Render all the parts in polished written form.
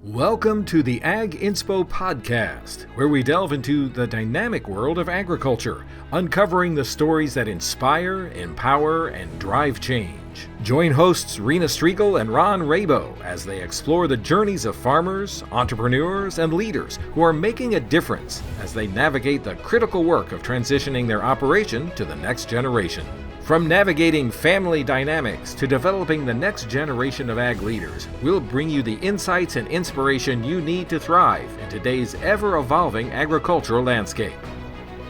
Welcome to the Ag Inspo podcast, where we delve into the dynamic world of agriculture, uncovering the stories that inspire, empower, and drive change. Join hosts Rena and Ron Rabo as they explore the journeys of farmers, entrepreneurs, and leaders who are making a difference as they navigate the critical work of transitioning their operation to the next generation. From navigating family dynamics to developing the next generation of ag leaders, we'll bring you the insights and inspiration you need to thrive in today's ever-evolving agricultural landscape.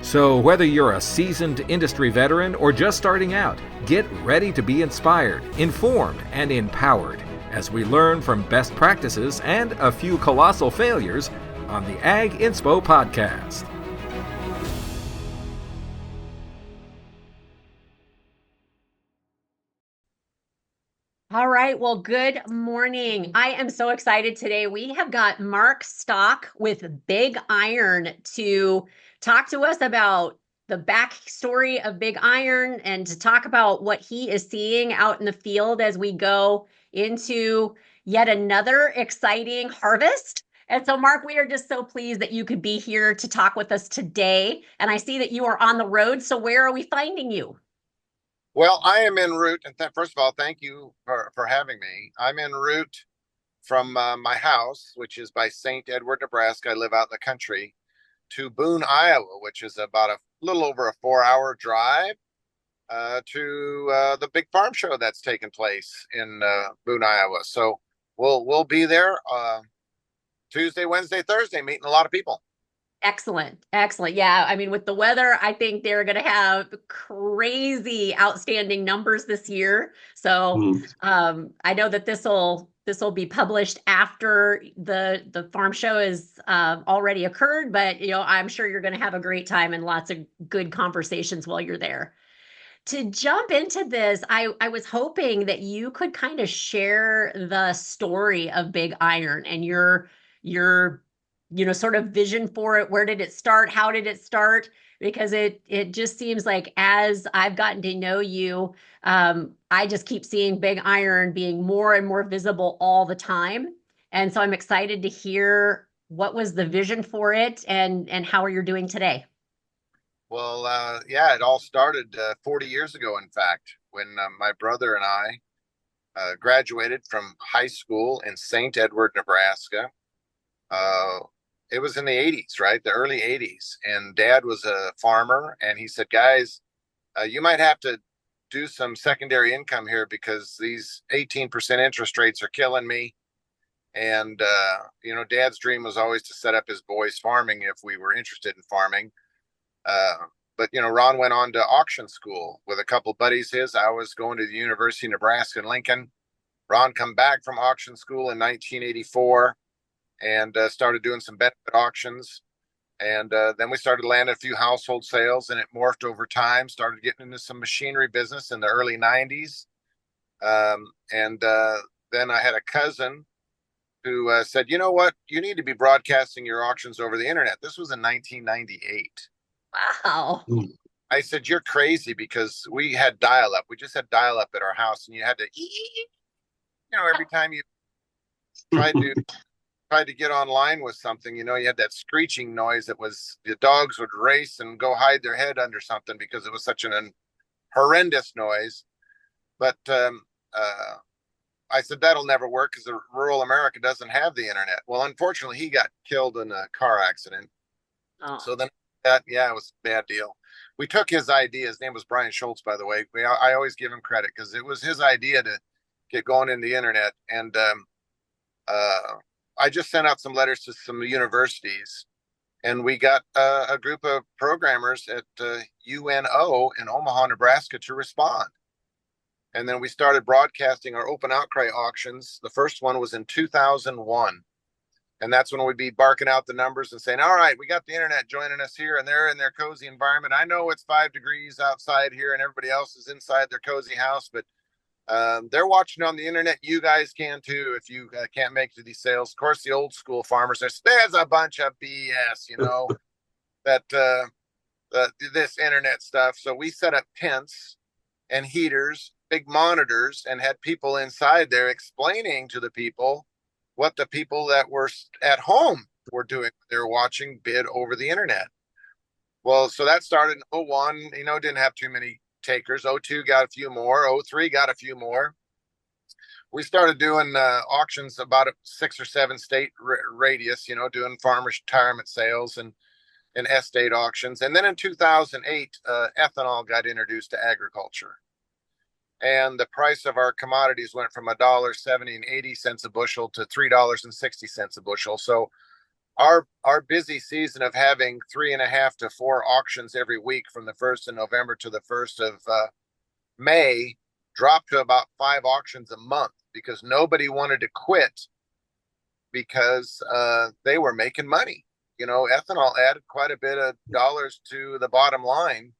So whether you're a seasoned industry veteran or just starting out, get ready to be inspired, informed, and empowered as we learn from best practices and a few colossal failures on the Ag Inspo podcast. All right. Well, good morning. I am so excited today. We have got Mark.stock with Big Iron to talk to us about the backstory of Big Iron and to talk about what he is seeing out in the field as we go into yet another exciting harvest. And so, Mark, we are just so pleased that you could be here to talk with us today. And I see that you are on the road. So where are we finding you? Well, I am en route, and first of all, thank you for having me. I'm en route from my house, which is by St. Edward, Nebraska. I live out in the country, to Boone, Iowa, which is about a little over a 4-hour drive to the big farm show that's taking place in Boone, Iowa. So we'll be there Tuesday, Wednesday, Thursday, meeting a lot of people. Excellent. Excellent. Yeah. I mean, with the weather, I think they're going to have crazy outstanding numbers this year. So I know that this will be published after the farm show is already occurred, but I'm sure you're going to have a great time and lots of good conversations while you're there. To jump into this, I was hoping that you could kind of share the story of Big Iron and your sort of vision for it. Where did it start? How did it start? Because it just seems like as I've gotten to know you, I just keep seeing Big Iron being more and more visible all the time. And so I'm excited to hear what was the vision for it and how are you doing today? Well, yeah, it all started 40 years ago, in fact, when my brother and I graduated from high school in St. Edward, Nebraska. It was in the 80s, right? The early 80s. And Dad was a farmer. And he said, guys, you might have to do some secondary income here because these 18% interest rates are killing me. And, Dad's dream was always to set up his boys farming if we were interested in farming. But Ron went on to auction school with a couple buddies his. I was going to the University of Nebraska in Lincoln. Ron come back from auction school in 1984 and started doing some benefit auctions. And then we started landing a few household sales, and it morphed over time, started getting into some machinery business in the early 90s. And then I had a cousin who said, you know what, you need to be broadcasting your auctions over the internet. This was in 1998. Wow. I said, you're crazy, because we had dial-up. We just had dial-up at our house, and you had to, every time you tried to get online with something, you had that screeching noise that was, the dogs would race and go hide their head under something because it was such an horrendous noise. But I said, that'll never work because rural America doesn't have the internet. Well, unfortunately, he got killed in a car accident. Oh. So then it was a bad deal. We took his idea. His name was Brian Schultz, by the way. I always give him credit because it was his idea to get going in the internet. And I just sent out some letters to some universities, and we got a group of programmers at UNO in Omaha, Nebraska to respond. And then we started broadcasting our open outcry auctions. The first one was in 2001. And that's when we'd be barking out the numbers and saying, all right, we got the internet joining us here, and they're in their cozy environment. I know it's 5 degrees outside here and everybody else is inside their cozy house, but they're watching on the internet. You guys can too if you can't make it to these sales. Of course, the old school farmers are, there's a bunch of BS, that this internet stuff. So we set up tents and heaters, big monitors, and had people inside there explaining to the people what the people that were at home were doing. They were watching bid over the internet. Well, so that started in '01, didn't have too many takers. '02 got a few more. '03 got a few more. We started doing auctions about a 6 or 7 state radius, doing farmers retirement sales and estate auctions. And then in 2008, ethanol got introduced to agriculture. And the price of our commodities went from $1.70 and 80 cents a bushel to $3.60 a bushel. So our busy season of having 3.5 to 4 auctions every week from the 1st of November to the 1st of May dropped to about 5 auctions a month because nobody wanted to quit because they were making money. Ethanol added quite a bit of dollars to the bottom line.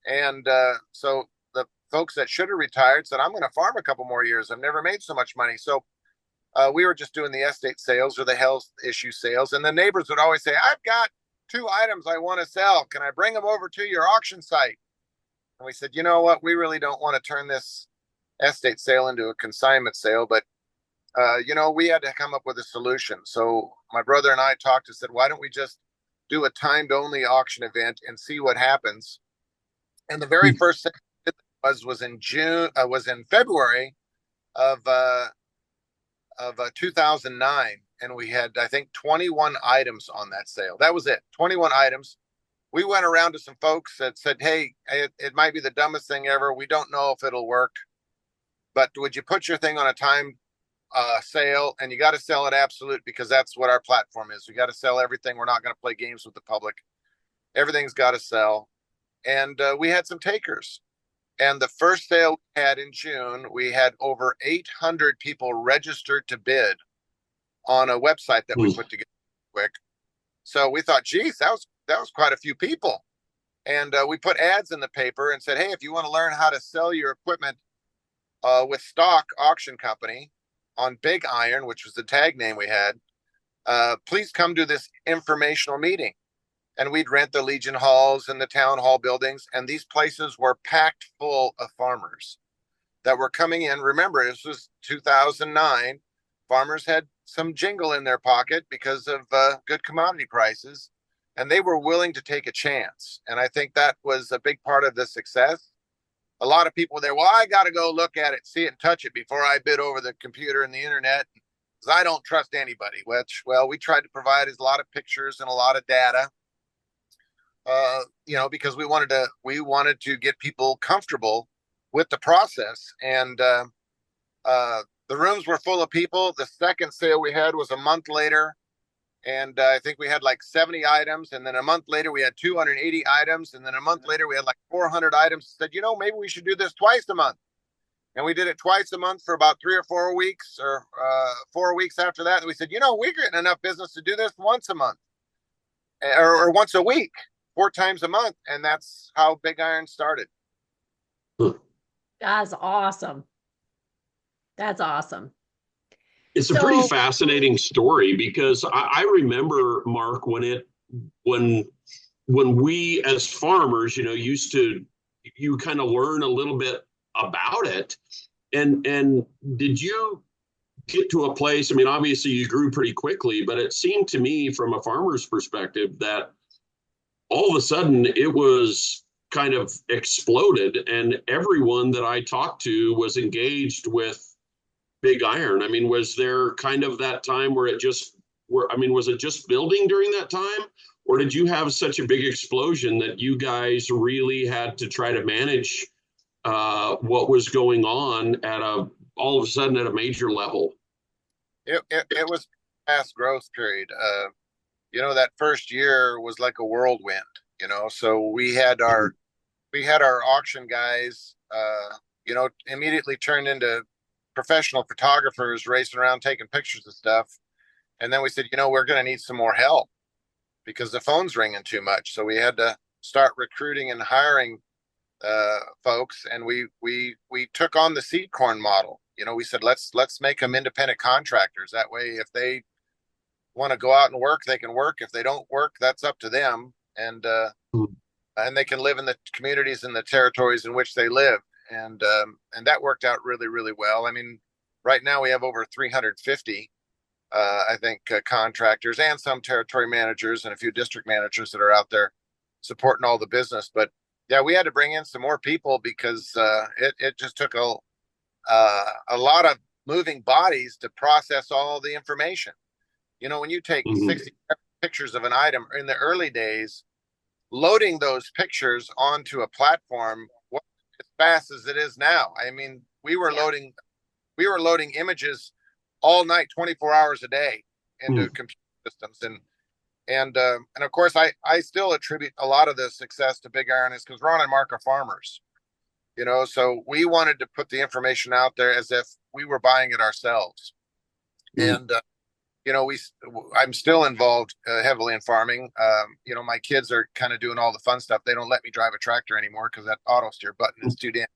And so the folks that should have retired said, I'm going to farm a couple more years. I've never made so much money. So we were just doing the estate sales or the health issue sales. And the neighbors would always say, I've got 2 items I want to sell. Can I bring them over to your auction site? And we said, you know what? We really don't want to turn this estate sale into a consignment sale, but we had to come up with a solution. So my brother and I talked and said, why don't we just do a timed only auction event and see what happens? And the very first thing was in February of 2009. And we had, I think, 21 items on that sale. That was it. 21 items. We went around to some folks that said, hey, it might be the dumbest thing ever. We don't know if it'll work, but would you put your thing on a timed sale? And you got to sell it absolute, because that's what our platform is. We got to sell everything. We're not going to play games with the public. Everything's got to sell. And we had some takers. And the first sale we had in June, we had over 800 people registered to bid on a website that we put together quick. So we thought, geez, that was quite a few people. And we put ads in the paper and said, hey, if you want to learn how to sell your equipment with Stock Auction Company on Big Iron, which was the tag name we had, please come to this informational meeting. And we'd rent the Legion halls and the town hall buildings. And these places were packed full of farmers that were coming in. Remember, this was 2009. Farmers had some jingle in their pocket because of good commodity prices, and they were willing to take a chance. And I think that was a big part of the success. A lot of people were there, well, I got to go look at it, see it, and touch it before I bid over the computer and the internet, because I don't trust anybody. Which, well, we tried to provide a lot of pictures and a lot of data, because we wanted to get people comfortable with the process. And the rooms were full of people. The second sale we had was a month later. And I think we had like 70 items. And then a month later, we had 280 items. And then a month later, we had like 400 items. Said, maybe we should do this twice a month. And we did it twice a month for about 3 or 4 weeks, or 4 weeks after that. And we said, we're getting enough business to do this once a month, or once a week, 4 times a month. And that's how Big Iron started. That's awesome. That's awesome. It's a pretty fascinating story, because I remember, Mark, when we as farmers, you kind of learn a little bit about it. And did you get to a place, obviously you grew pretty quickly, but it seemed to me from a farmer's perspective that all of a sudden it was kind of exploded, and everyone that I talked to was engaged with Big Iron. Was there kind of that time where was it just building during that time, or did you have such a big explosion that you guys really had to try to manage what was going on all of a sudden at a major level? It was a fast growth period. That first year was like a whirlwind, so we had our auction guys, immediately turned into professional photographers racing around taking pictures of stuff. And then we said, we're going to need some more help because the phone's ringing too much. So we had to start recruiting and hiring folks. And we took on the seed corn model. We said, let's make them independent contractors. That way, if they want to go out and work, they can work. If they don't work, that's up to them. And they can live in the communities and the territories in which they live. And that worked out really, really well. Right now we have over 350 I think contractors and some territory managers and a few district managers that are out there supporting all the business. But yeah, we had to bring in some more people because it just took a lot of moving bodies to process all the information. You know, when you take 60 pictures of an item in the early days, loading those pictures onto a platform wasn't as fast as it is now. I mean, we were loading images all night, 24 hours a day into computer systems. And of course, I still attribute a lot of the success to Big Iron is because Ron and Mark are farmers, you know, so we wanted to put the information out there as if we were buying it ourselves. And, you know, I'm still involved heavily in farming. You know, my kids are kind of doing all the fun stuff. They don't let me drive a tractor anymore because that auto steer button is too damn.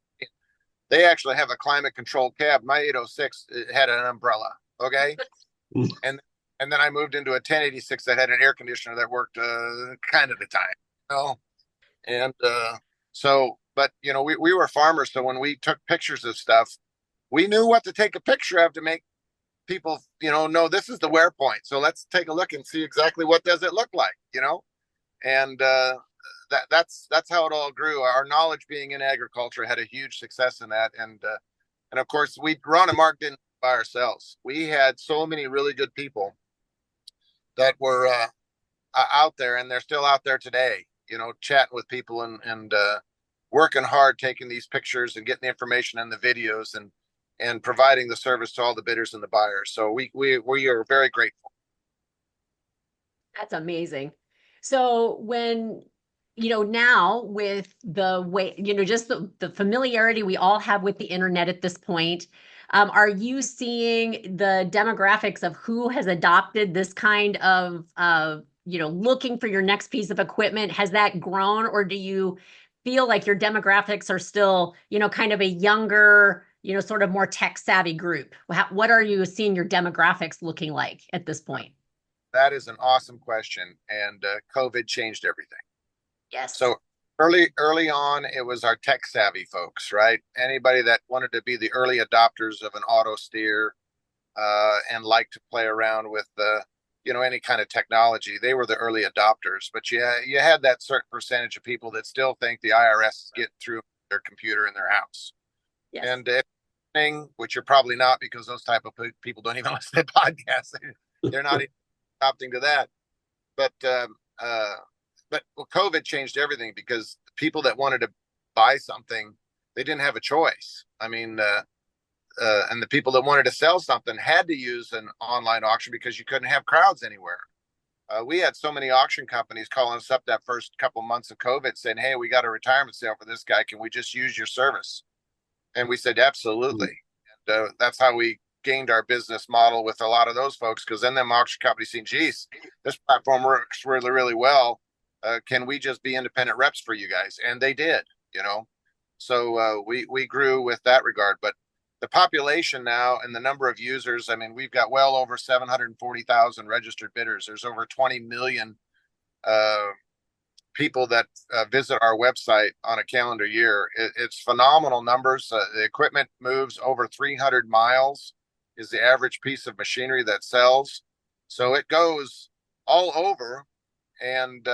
They actually have a climate controlled cab. My 806 had an umbrella. Okay. and then I moved into a 1086 that had an air conditioner that worked kind of the time, you know? And but you know, we were farmers. So when we took pictures of stuff, we knew what to take a picture of to make people, you know this is the wear point. So let's take a look and see exactly what does it look like, you know? And that's how it all grew. Our knowledge being in agriculture had a huge success in that. And of course, Ron and Mark didn't by ourselves. We had so many really good people that were out there, and they're still out there today, you know, chatting with people and working hard, taking these pictures and getting the information and the videos and providing the service to all the bidders and the buyers. So we are very grateful. That's amazing. So when, you know, now with the way, you know, just the familiarity we all have with the internet at this point, are you seeing the demographics of who has adopted this kind of, you know, looking for your next piece of equipment? Has that grown, or do you feel like your demographics are still, you know, kind of a younger, you know, sort of more tech savvy group? What are you seeing your demographics looking like at this point? That is an awesome question. And COVID changed everything. Yes. So early on, it was our tech savvy folks, right? Anybody that wanted to be the early adopters of an auto steer and like to play around with you know, any kind of technology, they were the early adopters. But you had that certain percentage of people that still think the IRS is getting through their computer in their house. Yes. And which you're probably not, because those type of people don't even listen to podcasts. They're not even adopting to that. But COVID changed everything, because the people that wanted to buy something, they didn't have a choice. I mean, and the people that wanted to sell something had to use an online auction because you couldn't have crowds anywhere. We had so many auction companies calling us up that first couple months of COVID saying, "Hey, we got a retirement sale for this guy. Can we just use your service?" And we said, absolutely. And that's how we gained our business model with a lot of those folks, because then them auction companies saying, "Geez, this platform works really, really well. Can we just be independent reps for you guys?" And they did, you know. So we grew with that regard. But the population now and the number of users, I mean, we've got well over 740,000 registered bidders. There's over 20 million people that visit our website on a calendar year. It's phenomenal numbers. The equipment moves over 300 miles is the average piece of machinery that sells. So it goes all over, and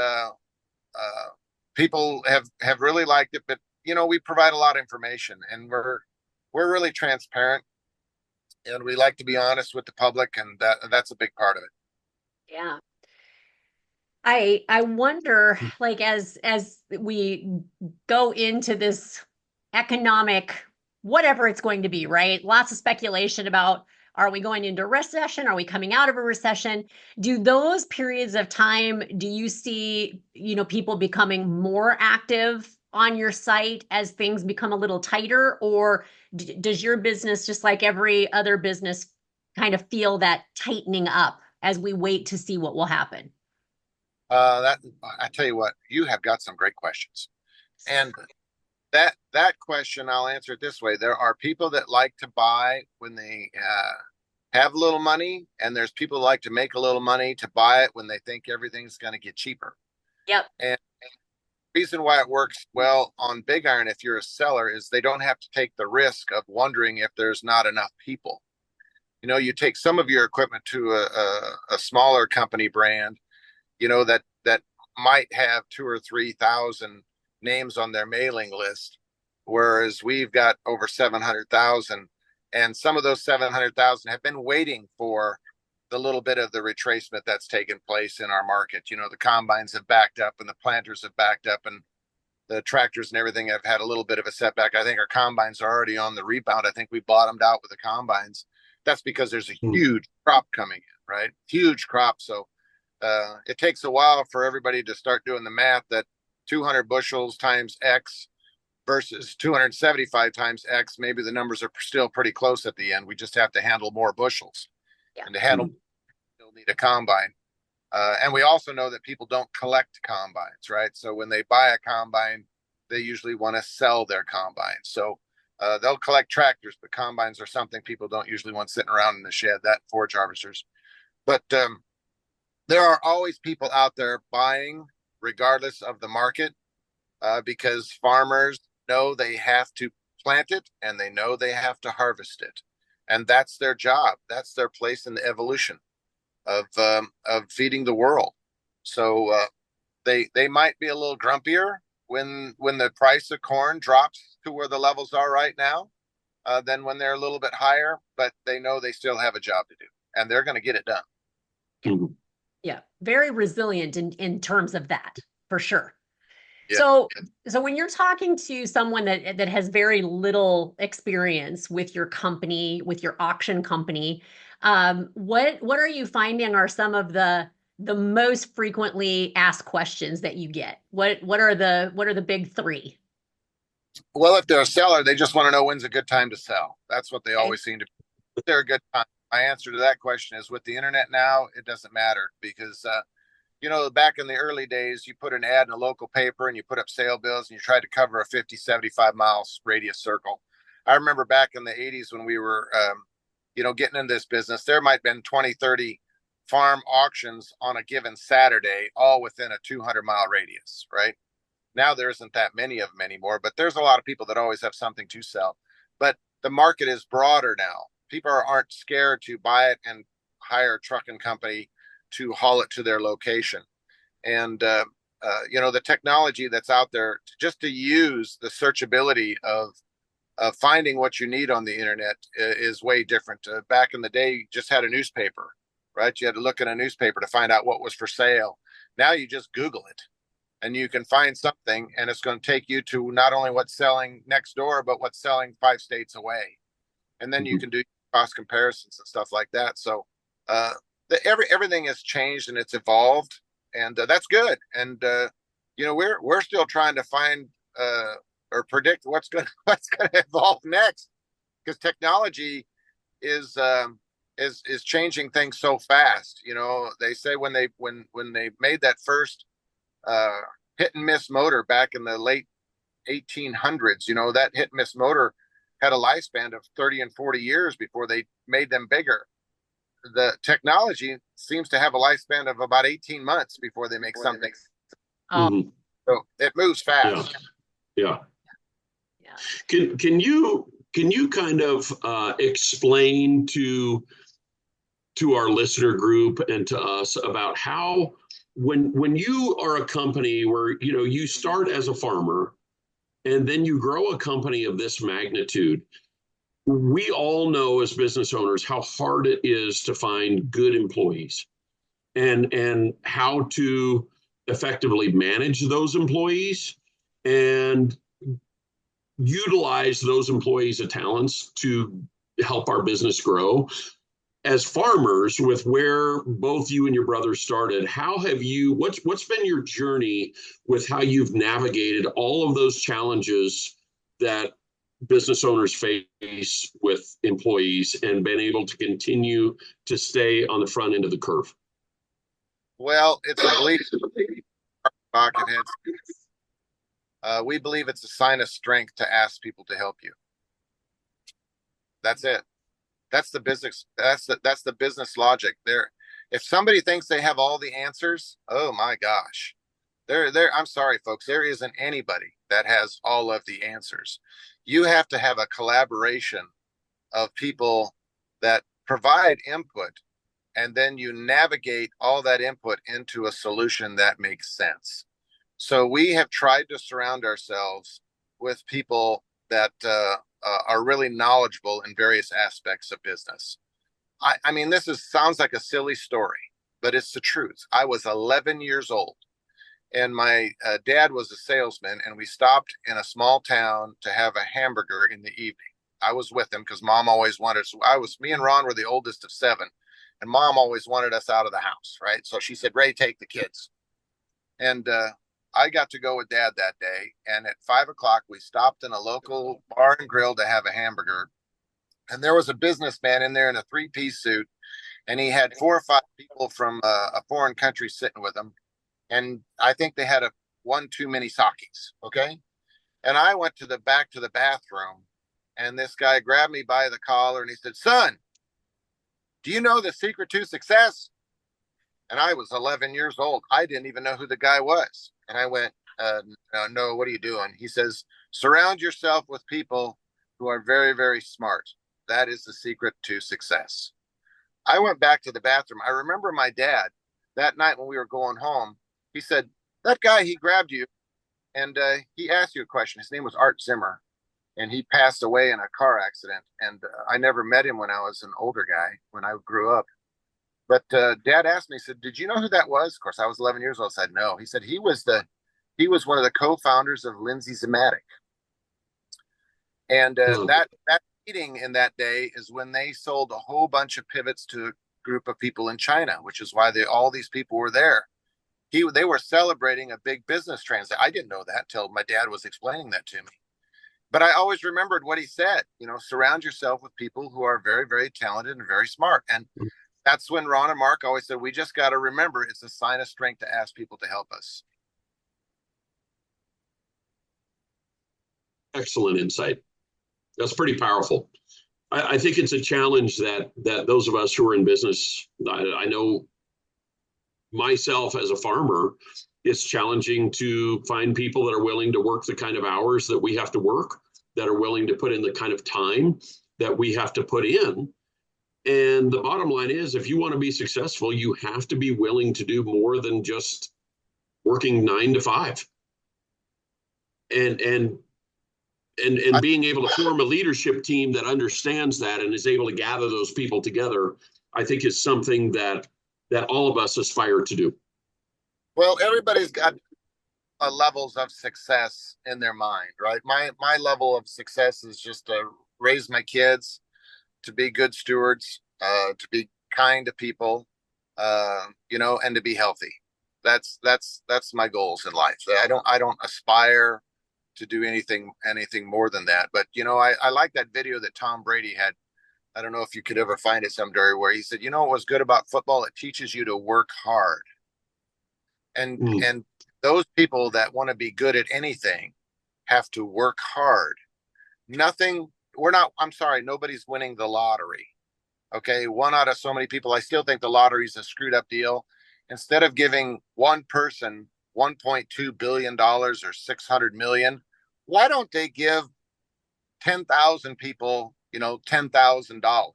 people have really liked it. But, you know, we provide a lot of information, and we're really transparent, and we like to be honest with the public, and that's a big part of it. Yeah. I wonder, like, as we go into this economic, whatever it's going to be, right? Lots of speculation about, are we going into a recession? Are we coming out of a recession? Do those periods of time, do you see, you know, people becoming more active on your site as things become a little tighter? Or does your business, just like every other business, kind of feel that tightening up as we wait to see what will happen? That I tell you what, you have got some great questions, and that question I'll answer it this way: there are people that like to buy when they have a little money, and there's people that like to make a little money to buy it when they think everything's going to get cheaper. Yep. And the reason why it works well on Big Iron, if you're a seller, is they don't have to take the risk of wondering if there's not enough people. You take some of your equipment to a smaller company brand, that might have 2 or 3 thousand names on their mailing list, whereas we've got over 700,000, and some of those 700,000 have been waiting for the little bit of the retracement that's taken place in our market. The combines have backed up and the planters have backed up and the tractors and everything have had a little bit of a setback. I think our combines are already on the rebound. I think we bottomed out with the combines. That's because there's a huge crop coming in, right? Huge crop. So it takes a while for everybody to start doing the math that 200 bushels times X versus 275 times X. Maybe the numbers are still pretty close at the end. We just have to handle more bushels. Yeah. And to handle, you'll need a combine. And we also know that people don't collect combines, right? So when they buy a combine, they usually want to sell their combine. So they'll collect tractors, but combines are something people don't usually want sitting around in the shed, that forage harvesters. But there are always people out there buying regardless of the market, because farmers know they have to plant it and they know they have to harvest it. And that's their job. That's their place in the evolution of feeding the world. So they might be a little grumpier when the price of corn drops to where the levels are right now, than when they're a little bit higher, but they know they still have a job to do and they're going to get it done. Mm-hmm. Yeah, very resilient in terms of that, for sure. Yeah. So when you're talking to someone that has very little experience with your company, with your auction company, what are you finding are some of the most frequently asked questions that you get? What are the big three? Well, if they're a seller, they just want to know when's a good time to sell. That's what they always seem to be. If they're a good time. My answer to that question is, with the internet now, it doesn't matter, because back in the early days, you put an ad in a local paper and you put up sale bills and you tried to cover a 50, 75 miles radius circle. I remember back in the 80s when we were, getting into this business, there might have been 20, 30 farm auctions on a given Saturday, all within a 200-mile radius, right? Now there isn't that many of them anymore, but there's a lot of people that always have something to sell. But the market is broader now. People aren't scared to buy it and hire a trucking company to haul it to their location. And, the technology that's out there, just to use the searchability of finding what you need on the internet is way different. Back in the day, you just had a newspaper, right? You had to look in a newspaper to find out what was for sale. Now you just Google it and you can find something, and it's going to take you to not only what's selling next door, but what's selling 5 states away. And then you can do cost comparisons and stuff like that. So everything has changed and it's evolved, and that's good. And we're still trying to find or predict what's going to evolve next, because technology is changing things so fast. They say when they made that first hit and miss motor back in the late 1800s, that hit and miss motor had a lifespan of 30 and 40 years before they made them bigger. The technology seems to have a lifespan of about 18 months before they make something. So it moves fast. Yeah. Can you kind of explain to our listener group and to us about how, when you are a company where you start as a farmer and then you grow a company of this magnitude, we all know as business owners how hard it is to find good employees and how to effectively manage those employees and utilize those employees' talents to help our business grow. As farmers, with where both you and your brother started, what's been your journey with how you've navigated all of those challenges that business owners face with employees and been able to continue to stay on the front end of the curve? Well, it's a belief. We believe it's a sign of strength to ask people to help you. That's it. That's the business. That's the business logic there. If somebody thinks they have all the answers, oh my gosh, I'm sorry, folks. There isn't anybody that has all of the answers. You have to have a collaboration of people that provide input, and then you navigate all that input into a solution that makes sense. So we have tried to surround ourselves with people that are really knowledgeable in various aspects of business. I mean, sounds like a silly story, but it's the truth. I was 11 years old, and my dad was a salesman, and we stopped in a small town to have a hamburger in the evening. I was with him because mom always wanted. So me and Ron were the oldest of seven, and mom always wanted us out of the house, right? So she said, "Ray, take the kids," and I got to go with dad that day. And at 5 o'clock, we stopped in a local bar and grill to have a hamburger. And there was a businessman in there in a three-piece suit, and he had 4 or 5 people from a foreign country sitting with him. And I think they had one too many sakis. Okay. And I went back to the bathroom, and this guy grabbed me by the collar and he said, "Son, do you know the secret to success?" And I was 11 years old. I didn't even know who the guy was. And I went, no, what are you doing? He says, "Surround yourself with people who are very, very smart. That is the secret to success." I went back to the bathroom. I remember my dad that night when we were going home. He said, "That guy, he grabbed you and he asked you a question." His name was Art Zimmer, and he passed away in a car accident. And I never met him when I was an older guy, when I grew up. But dad asked me, he said, "Did you know who that was?" Of course, I was 11 years old. I said, "No." He said, he was one of the co-founders of Lindsay Zematic. And that meeting in that day is when they sold a whole bunch of pivots to a group of people in China, which is why all these people were there. They were celebrating a big business transaction. I didn't know that till my dad was explaining that to me. But I always remembered what he said, surround yourself with people who are very, very talented and very smart. And that's when Ron and Mark always said, we just got to remember it's a sign of strength to ask people to help us. Excellent insight. That's pretty powerful. I think it's a challenge that those of us who are in business, I know myself as a farmer, it's challenging to find people that are willing to work the kind of hours that we have to work, that are willing to put in the kind of time that we have to put in. And the bottom line is, if you want to be successful, you have to be willing to do more than just working 9 to 5. And being able to form a leadership team that understands that and is able to gather those people together, I think is something that all of us aspire to do. Well, everybody's got levels of success in their mind, right? My level of success is just to raise my kids, to be good stewards, to be kind to people, and to be healthy. That's my goals in life. I don't aspire to do anything more than that. But I like that video that Tom Brady had. I don't know if you could ever find it someday, where he said, what was good about football? It teaches you to work hard. And those people that want to be good at anything have to work hard. Nobody's winning the lottery. Okay. One out of so many people. I still think the lottery is a screwed up deal. Instead of giving one person $1.2 billion or 600 million, why don't they give 10,000 people, $10,000?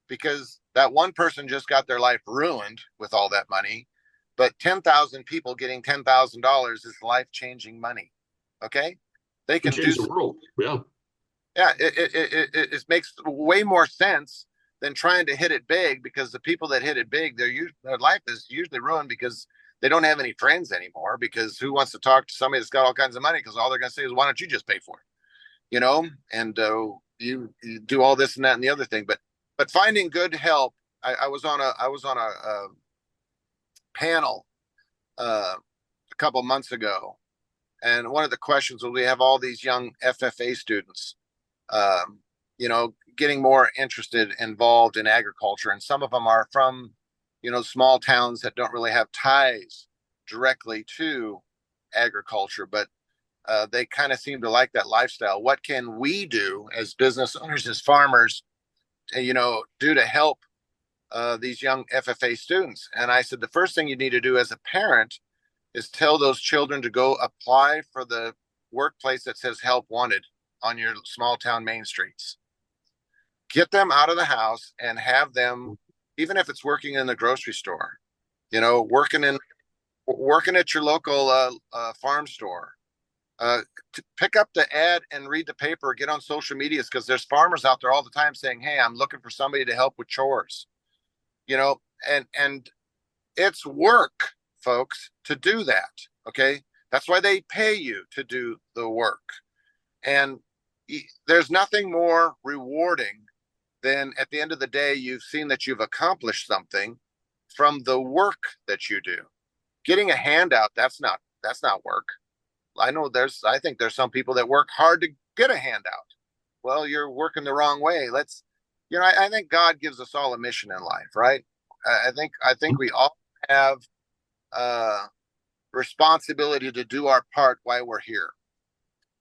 Because that one person just got their life ruined with all that money, but 10,000 people getting $10,000 is life-changing money. Okay. They can change the world. Yeah. Yeah. It makes way more sense than trying to hit it big, because the people that hit it big, their life is usually ruined because they don't have any friends anymore, because who wants to talk to somebody that's got all kinds of money? Because all they're going to say is, why don't you just pay for it? And you do all this and that and the other thing. But finding good help. I was on a panel a couple months ago, and one of the questions was, we have all these young FFA students, getting more involved in agriculture, and some of them are from small towns that don't really have ties directly to agriculture, but they kind of seem to like that lifestyle. What can we do as business owners, as farmers, do to help these young FFA students? And I said, the first thing you need to do as a parent is tell those children to go apply for the workplace that says help wanted on your small town main streets. get them out of the house and have them, even if it's working in the grocery store, you know, working at your local farm store. To pick up the ad and read the paper, get on social medias, because there's farmers out there all the time saying, "Hey, I'm looking for somebody to help with chores." You know, and it's work, folks, to do that. Okay, that's why they pay you to do the work, and there's nothing more rewarding than at the end of the day you've seen that you've accomplished something from the work that you do. Getting a handout, that's not work. I think there's some people that work hard to get a handout. Well, you're working the wrong way. I think God gives us all a mission in life, right? I think we all have responsibility to do our part while we're here,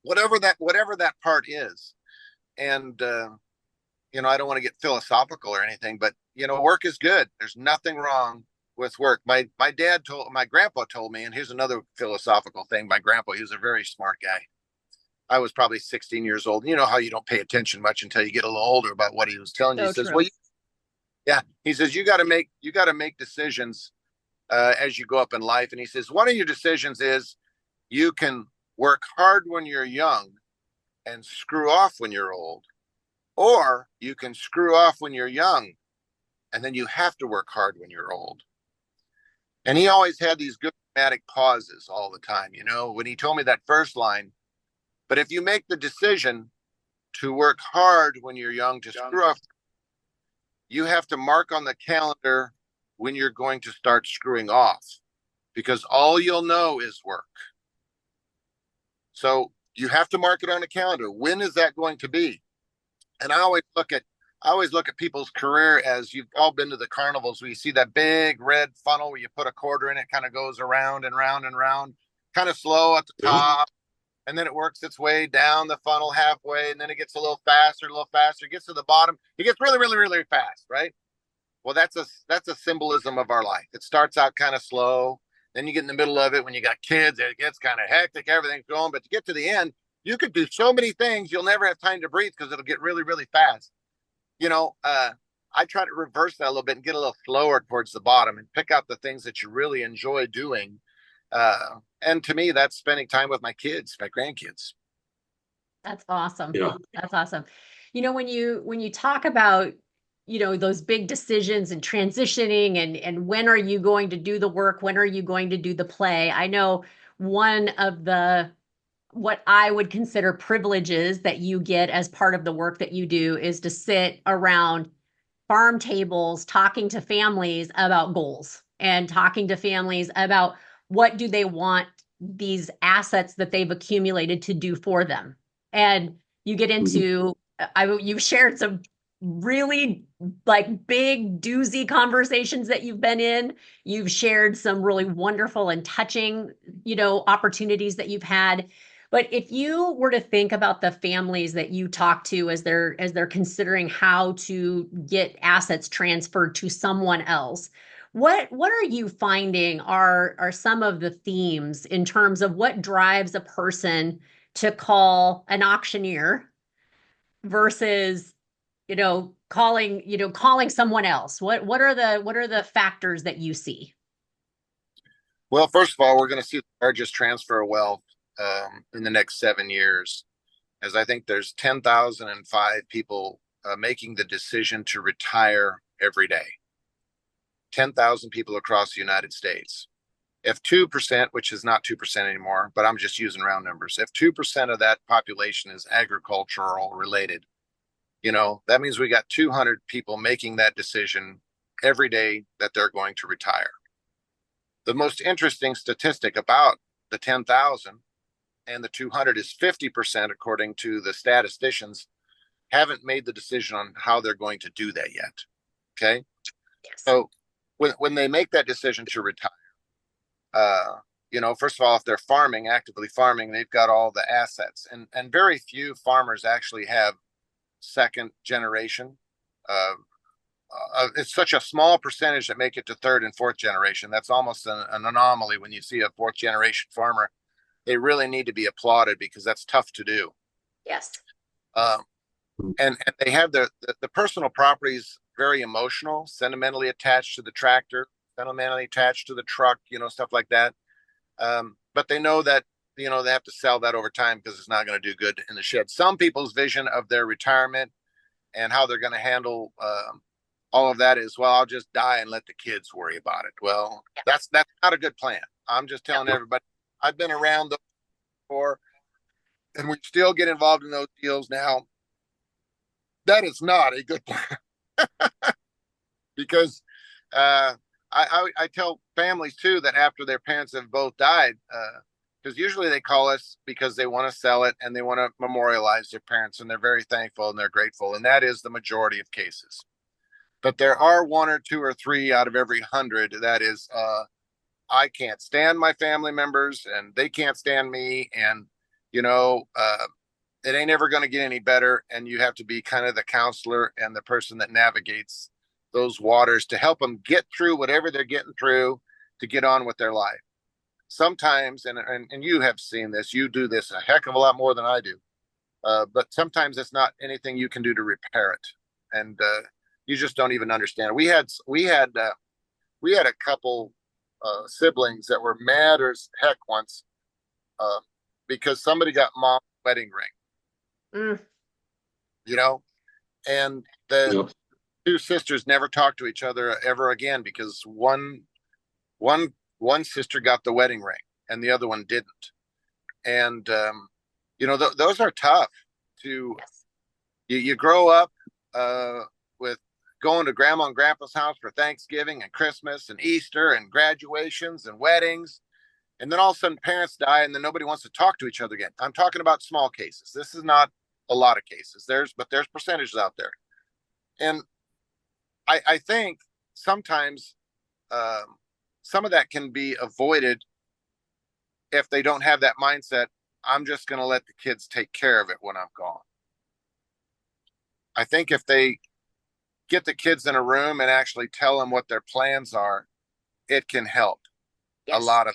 whatever that part is. And I don't want to get philosophical or anything, but work is good. There's nothing wrong with work. My grandpa told me, and here's another philosophical thing. My grandpa, he was a very smart guy. I was probably 16 years old. You know how you don't pay attention much until you get a little older about what he was telling you. So He says, true. "Well, yeah." He says, "You got to make decisions as you go up in life." And he says, "One of your decisions is you can work hard when you're young and screw off when you're old, or you can screw off when you're young and then you have to work hard when you're old." And he always had these good dramatic pauses all the time. When he told me that first line, but if you make the decision to work hard when you're young to screw off, you have to mark on the calendar when you're going to start screwing off, because all you'll know is work. So you have to mark it on the calendar. When is that going to be? And I always look at people's career as, you've all been to the carnivals where you see that big red funnel where you put a quarter in, it kind of goes around and round and round, kind of slow at the top, and then it works its way down the funnel halfway, and then it gets a little faster, it gets to the bottom, it gets really, really, really fast, right? Well, that's a symbolism of our life. It starts out kind of slow, then you get in the middle of it when you got kids, it gets kind of hectic, everything's going, but to get to the end, you could do so many things, you'll never have time to breathe because it'll get really, really fast. I try to reverse that a little bit and get a little slower towards the bottom and pick out the things that you really enjoy doing. And to me, that's spending time with my kids, my grandkids. That's awesome. Yeah. That's awesome. When you talk about, those big decisions and transitioning and when are you going to do the work? When are you going to do the play? I know one of what I would consider privileges that you get as part of the work that you do is to sit around farm tables talking to families about goals and talking to families about what do they want these assets that they've accumulated to do for them. And you get into, you've shared some really like big doozy conversations that you've been in. You've shared some really wonderful and touching, opportunities that you've had. But if you were to think about the families that you talk to as they're considering how to get assets transferred to someone else, what are you finding are some of the themes in terms of what drives a person to call an auctioneer versus calling someone else? What are the factors that you see? Well, first of all, we're going to see the largest transfer of wealth in the next 7 years, as I think there's 10,005 people making the decision to retire every day. 10,000 people across the United States. If 2%, which is not 2% anymore, but I'm just using round numbers, if 2% of that population is agricultural related, that means we got 200 people making that decision every day that they're going to retire. The most interesting statistic about the 10,000 and the 200 is 50%, according to the statisticians, haven't made the decision on how they're going to do that yet. Okay. Yes. So when they make that decision to retire, first of all, if they're actively farming, they've got all the assets, and very few farmers actually have second generation. It's such a small percentage that make it to third and fourth generation. That's almost an anomaly when you see a fourth generation farmer. They really need to be applauded because that's tough to do. Yes. and they have the personal properties very emotional, sentimentally attached to the tractor, sentimentally attached to the truck, stuff like that. But they know that they have to sell that over time because it's not going to do good in the shed. Some people's vision of their retirement and how they're going to handle all of that is, well, I'll just die and let the kids worry about it. Well, that's not a good plan. I'm just telling everybody, I've been around those before, and we still get involved in those deals now. That is not a good plan because I tell families too that after their parents have both died, because usually they call us because they want to sell it and they want to memorialize their parents, and they're very thankful and they're grateful, and that is the majority of cases. But there are one or two or three out of every 100 that is, I can't stand my family members and they can't stand me, and it ain't ever going to get any better, and you have to be kind of the counselor and the person that navigates those waters to help them get through whatever they're getting through to get on with their life. Sometimes, and you have seen this, you do this a heck of a lot more than I do, but sometimes it's not anything you can do to repair it, and you just don't even understand. We had a couple siblings that were mad as heck once because somebody got mom's wedding ring. And the two sisters never talked to each other ever again because one sister got the wedding ring and the other one didn't. And those are tough to. You grow up with going to grandma and grandpa's house for Thanksgiving and Christmas and Easter and graduations and weddings, and then all of a sudden parents die and then nobody wants to talk to each other again. I'm talking about small cases. This is not a lot of cases. There's percentages out there. And I think sometimes some of that can be avoided if they don't have that mindset. I'm just going to let the kids take care of it when I'm gone. I think if they get the kids in a room and actually tell them what their plans are, it can help a lot of.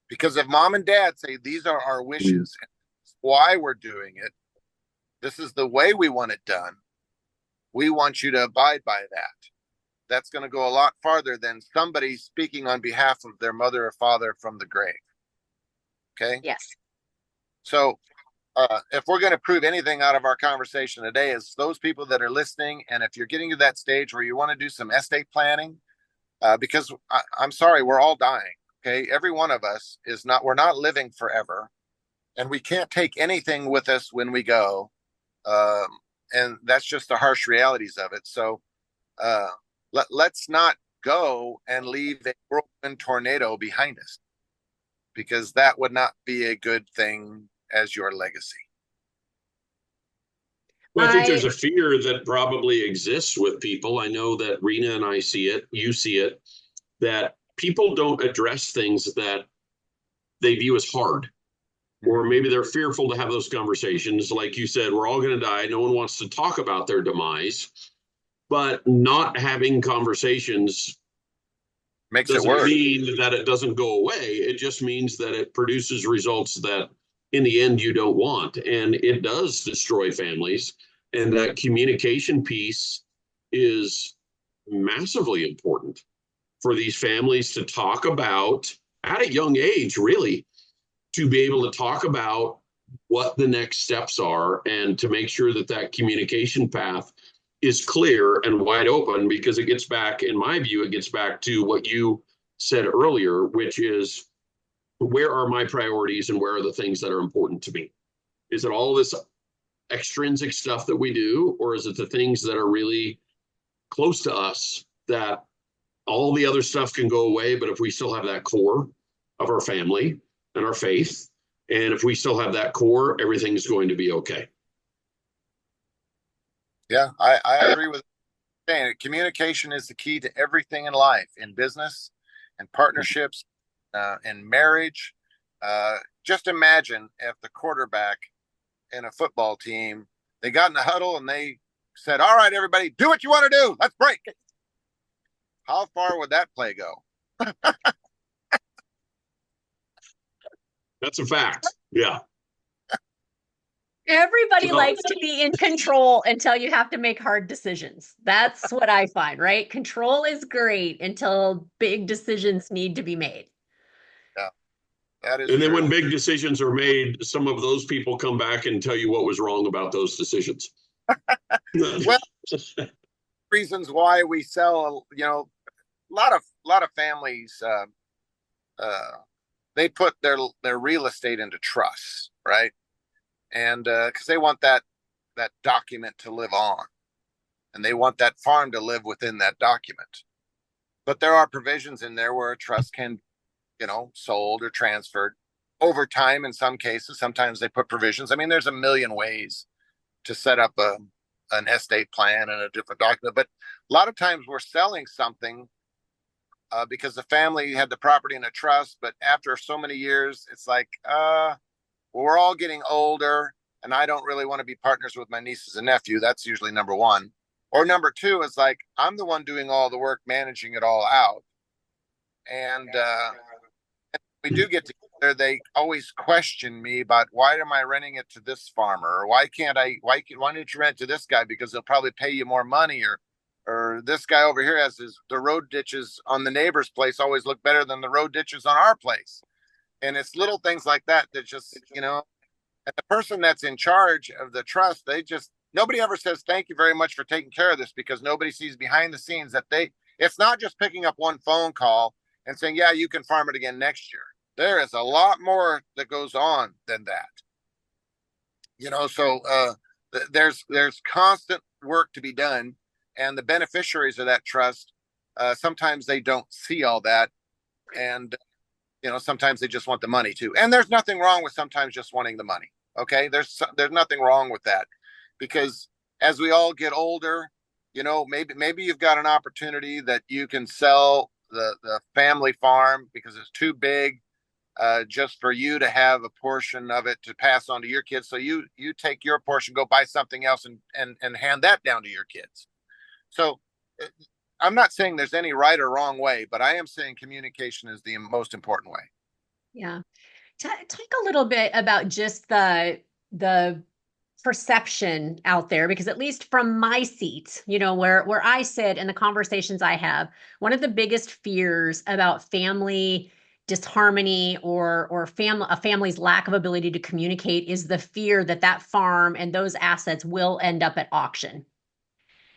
Because if mom and dad say, these are our wishes, and why we're doing it, this is the way we want it done, we want you to abide by that. That's going to go a lot farther than somebody speaking on behalf of their mother or father from the grave. Okay? Yes. So if we're going to prove anything out of our conversation today, is those people that are listening, and if you're getting to that stage where you want to do some estate planning, because I'm sorry, we're all dying. Okay, every one of us we're not living forever, and we can't take anything with us when we go, and that's just the harsh realities of it. So let's not go and leave a whirlwind tornado behind us, because that would not be a good thing as your legacy. Well, I think there's a fear that probably exists with people. I know that Rena and I see it, you see it, that people don't address things that they view as hard, or maybe they're fearful to have those conversations. Like you said, we're all going to die. No one wants to talk about their demise, but not having conversations makes doesn't it worse. mean that it doesn't go away. It just means that it produces results that in the end you don't want, and it does destroy families. And that communication piece is massively important for these families to talk about at a young age, really, to be able to talk about what the next steps are and to make sure that that communication path is clear and wide open, because it gets back, in my view, it gets back to what you said earlier, which is, where are my priorities and where are the things that are important to me? Is it all this extrinsic stuff that we do, or is it the things that are really close to us that all the other stuff can go away, but if we still have that core of our family and our faith, and if we still have that core, everything's going to be okay. Yeah, I agree with saying communication is the key to everything in life, in business and partnerships, in marriage. Just imagine if the quarterback in a football team, they got in the huddle and they said, all right, everybody, do what you want to do. Let's break. How far would that play go? That's a fact. Yeah. Everybody Well, likes to be in control until you have to make hard decisions. That's what I find, right? Control is great until big decisions need to be made. Yeah, that is and then true. when big decisions are made, some of those people come back and tell you what was wrong about those decisions. Well, reasons why we sell, a lot of families, they put their real estate into trusts, right? And because they want that document to live on, and they want that farm to live within that document. But there are provisions in there where a trust can, sold or transferred over time. In some cases, sometimes they put provisions. I mean, there's a million ways to set up an estate plan and a different document. But a lot of times we're selling something because the family had the property in a trust, but after so many years, it's like, we're all getting older, and I don't really want to be partners with my nieces and nephew. That's usually number one. Or number two is like, I'm the one doing all the work, managing it all out. And we do get together, they always question me about, why am I renting it to this farmer? Or why don't you rent to this guy? Because they'll probably pay you more money. Or this guy over here the road ditches on the neighbor's place always look better than the road ditches on our place. And it's little things like that just, and the person that's in charge of the trust, nobody ever says, thank you very much for taking care of this, because nobody sees behind the scenes that it's not just picking up one phone call and saying, yeah, you can farm it again next year. There is a lot more that goes on than that. So there's constant work to be done, and the beneficiaries of that trust, sometimes they don't see all that. And sometimes they just want the money too. And there's nothing wrong with sometimes just wanting the money. Okay. There's nothing wrong with that, because as we all get older, maybe you've got an opportunity that you can sell the family farm because it's too big, just for you to have a portion of it to pass on to your kids. So you take your portion, go buy something else and hand that down to your kids. So I'm not saying there's any right or wrong way, but I am saying communication is the most important way. Yeah. Talk a little bit about just the perception out there, because at least from my seat, where I sit and the conversations I have, one of the biggest fears about family disharmony or a family's lack of ability to communicate is the fear that farm and those assets will end up at auction.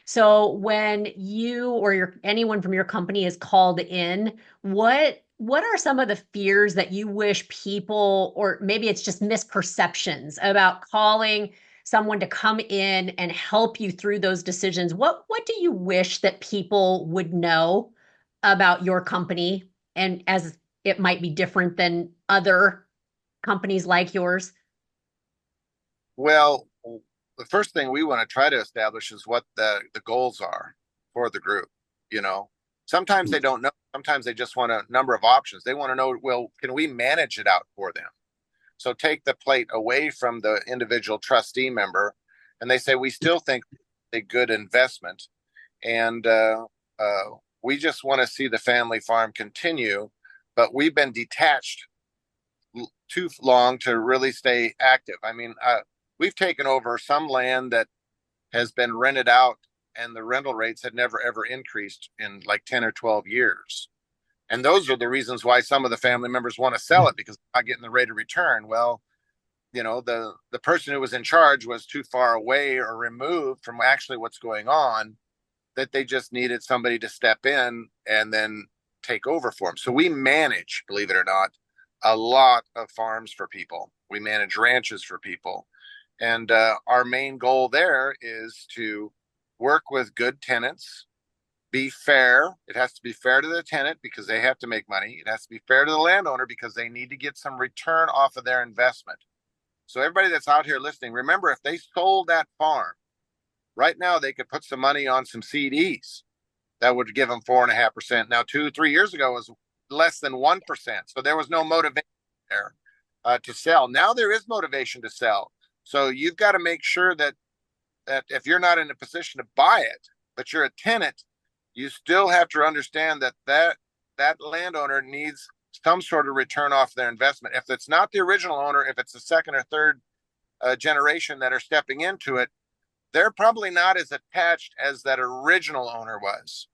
So when you or anyone from your company is called in, what are some of the fears that you wish people, or maybe it's just misperceptions about calling someone to come in and help you through those decisions? What do you wish that people would know about your company, and as it might be different than other companies like yours? Well, the first thing we want to try to establish is what the goals are for the group. Sometimes they don't know. Sometimes they just want a number of options. They want to know, well, can we manage it out for them? So take the plate away from the individual trustee member, and they say, we still think a good investment. And we just want to see the family farm continue, but we've been detached too long to really stay active. I mean, we've taken over some land that has been rented out, and the rental rates had never, ever increased in like 10 or 12 years. And those are the reasons why some of the family members want to sell it, because they're not getting the rate of return. Well, the person who was in charge was too far away or removed from actually what's going on, that they just needed somebody to step in and then take over for them. So we manage, believe it or not, a lot of farms for people. We manage ranches for people. And our main goal there is to work with good tenants, be fair. It has to be fair to the tenant because they have to make money. It has to be fair to the landowner because they need to get some return off of their investment. So everybody that's out here listening, remember, if they sold that farm right now, they could put some money on some CDs that would give them 4.5%. Now, 2-3 years ago, it was less than 1%. So there was no motivation there to sell. Now there is motivation to sell. So you've got to make sure that if you're not in a position to buy it, but you're a tenant, you still have to understand that landowner needs some sort of return off their investment. If it's not the original owner, if it's the second or third generation that are stepping into it, they're probably not as attached as that original owner was.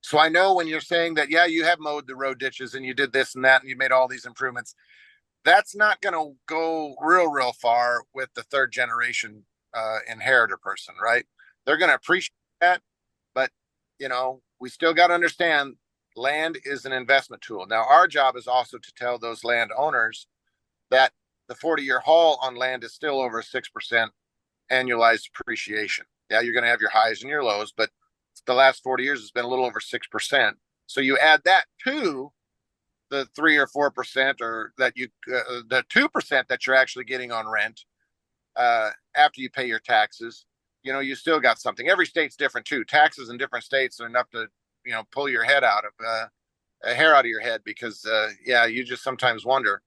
So I know when you're saying that, yeah, you have mowed the road ditches and you did this and that and you made all these improvements, that's not going to go real far with the third generation inheritor person, right? They're going to appreciate that, but we still got to understand land is an investment tool. Now, our job is also to tell those landowners that the 40-year haul on land is still over 6% annualized appreciation. Yeah, you're going to have your highs and your lows, but the last 40 years has been a little over 6%. So you add that to the 3 or 4% or that the 2% that you're actually getting on rent after you pay your taxes, you still got something. Every state's different too. Taxes in different states are enough to, pull your head out of a hair out of your head because, you just sometimes wonder.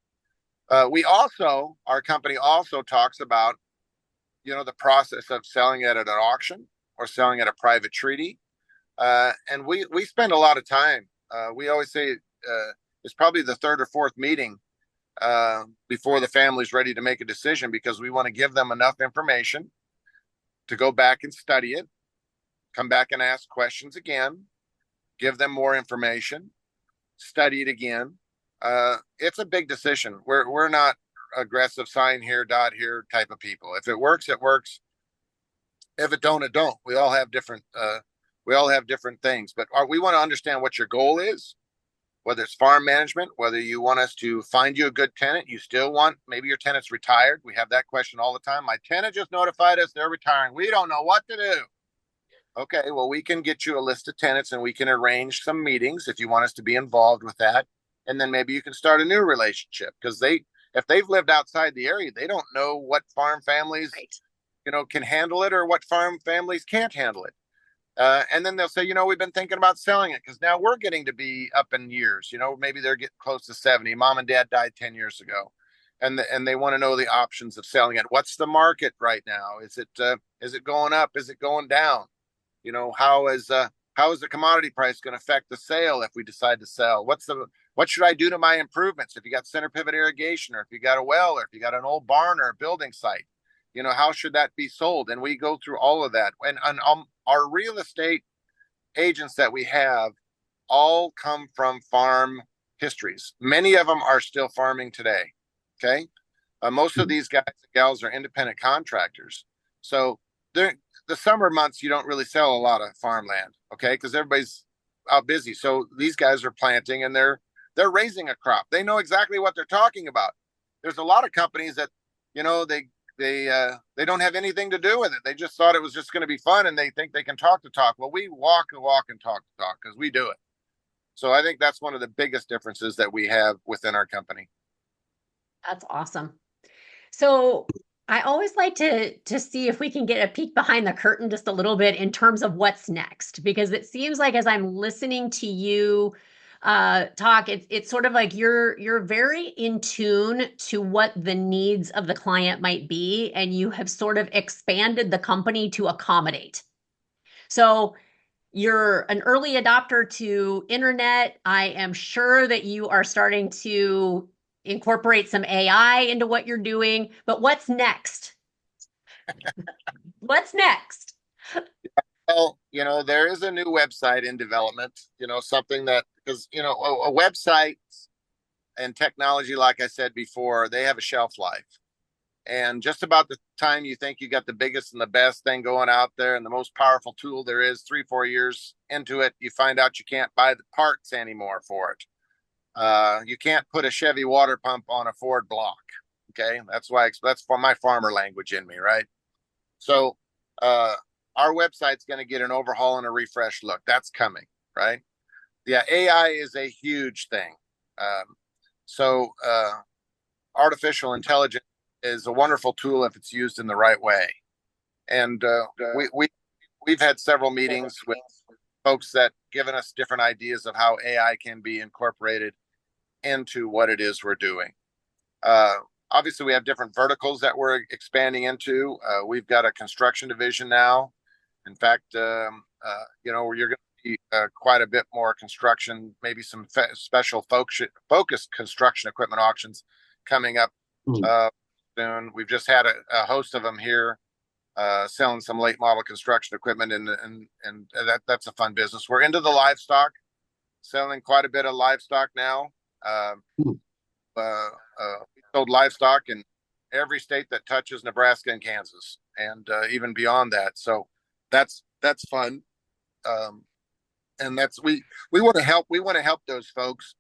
Our company also talks about, the process of selling it at an auction or selling at a private treaty. And we spend a lot of time. We always say it's probably the third or fourth meeting before the family's ready to make a decision because we want to give them enough information to go back and study it, come back and ask questions again, give them more information, study it again. It's a big decision. We're not aggressive sign here, dot here type of people. If it works, it works. If it don't, it don't. We all have different things, but we want to understand what your goal is, whether it's farm management, whether you want us to find you a good tenant, you still want, maybe your tenant's retired. We have that question all the time. My tenant just notified us they're retiring. We don't know what to do. Okay, well, we can get you a list of tenants and we can arrange some meetings if you want us to be involved with that. And then maybe you can start a new relationship because if they've lived outside the area, they don't know what farm families, can handle it or what farm families can't handle it. And then they'll say, we've been thinking about selling it because now we're getting to be up in years. Maybe they're getting close to 70. Mom and dad died 10 years ago. And they want to know the options of selling it. What's the market right now? Is it going up? Is it going down? How is the commodity price going to affect the sale if we decide to sell? What should I do to my improvements? If you got center pivot irrigation, or if you got a well, or if you got an old barn or a building site, how should that be sold? And we go through all of that. And our real estate agents that we have all come from farm histories. Many of them are still farming today. Okay. Most of these guys and gals are independent contractors. So the summer months, you don't really sell a lot of farmland. Okay. Because everybody's out busy. So these guys are planting and they're raising a crop. They know exactly what they're talking about. There's a lot of companies that, they don't have anything to do with it. They just thought it was just going to be fun and they think they can talk the talk. Well, we walk and talk the talk because we do it. So I think that's one of the biggest differences that we have within our company. That's awesome. So I always like to see if we can get a peek behind the curtain just a little bit in terms of what's next, because it seems like as I'm listening to you talk, it's sort of like you're very in tune to what the needs of the client might be, and you have sort of expanded the company to accommodate. So you're an early adopter to internet. I am sure that you are starting to incorporate some AI into what you're doing, but what's next? What's next? Well, there is a new website in development, something that, because, a website and technology, like I said before, they have a shelf life. And just about the time you think you got the biggest and the best thing going out there and the most powerful tool there is, 3-4 years into it, you find out you can't buy the parts anymore for it. You can't put a Chevy water pump on a Ford block. Okay. That's for my farmer language in me. Right. So, our website's going to get an overhaul and a refresh look. That's coming. Right. Yeah. AI is a huge thing. Artificial intelligence is a wonderful tool if it's used in the right way. And, we've had several meetings with folks that given us different ideas of how AI can be incorporated into what it is we're doing. Obviously, we have different verticals that we're expanding into. We've got a construction division now. In fact, you're going to see quite a bit more construction, maybe some special focused construction equipment auctions coming up soon. We've just had a host of them here selling some late model construction equipment, and that's a fun business. We're into the livestock, selling quite a bit of livestock now. We sold livestock in every state that touches Nebraska and Kansas, and even beyond that. So that's fun. And we want to help. We want to help those folks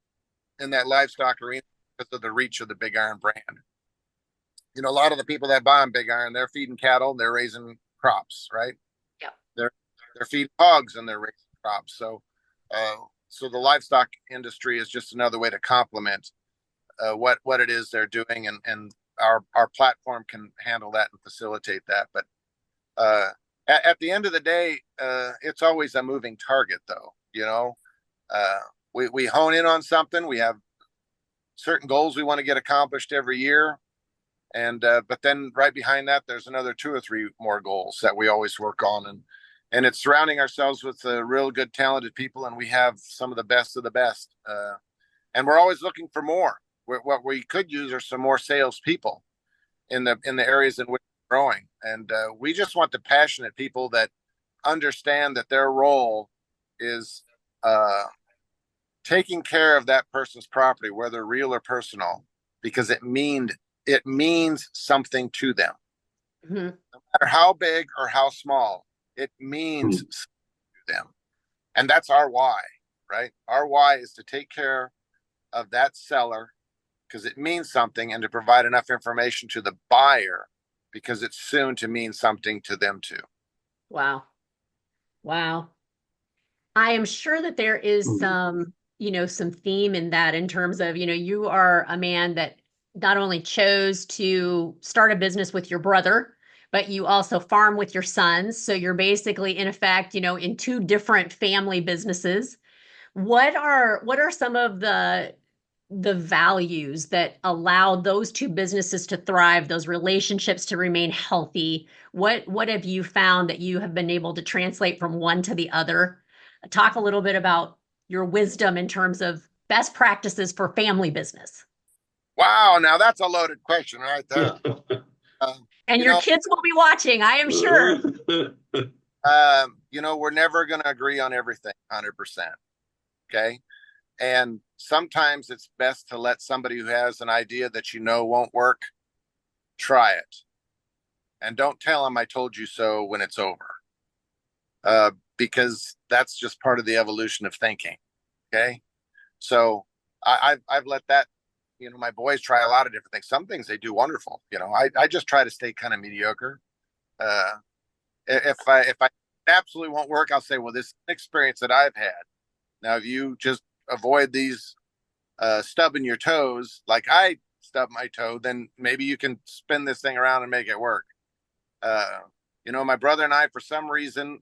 in that livestock arena because of the reach of the Big Iron brand. You know, a lot of the people that buy on Big Iron, they're feeding cattle, they're raising crops, right? Yeah. They're feeding hogs and they're raising crops. So, so the livestock industry is just another way to complement what it is they're doing, and our platform can handle that and facilitate that. But at the end of the day, it's always a moving target, though. You know, we hone in on something. We have certain goals we want to get accomplished every year, and but then right behind that, there's another 2 or 3 more goals that we always work on, and it's surrounding ourselves with real good, talented people, and we have some of the best, and we're always looking for more. What we could use are some more salespeople in the areas in which we're growing, and we just want the passionate people that understand that their role is taking care of that person's property, whether real or personal, because it means something to them. Mm-hmm. No matter how big or how small, it means something to them, and that's our why, right? Our why is to take care of that seller because it means something, and to provide enough information to the buyer because it's soon to mean something to them too. Wow. I am sure that there is some theme in that, in terms of, you are a man that not only chose to start a business with your brother, but you also farm with your sons. So you're basically, in effect, in 2 different family businesses. What are some of the values that allow those 2 businesses to thrive, those relationships to remain healthy? What have you found that you have been able to translate from one to the other? Talk a little bit about your wisdom in terms of best practices for family business. Wow, now that's a loaded question right there. And your kids will be watching, I am sure. We're never going to agree on everything 100%. Okay. And sometimes it's best to let somebody who has an idea that won't work, try it. And don't tell them I told you so when it's over. Because that's just part of the evolution of thinking. Okay. So I've let that, my boys try a lot of different things. Some things they do wonderful. I just try to stay kind of mediocre. If I absolutely won't work, I'll say, well, this experience that I've had. Now, if you just avoid these stubbing your toes like I stubbed my toe, then maybe you can spin this thing around and make it work. My brother and I, for some reason,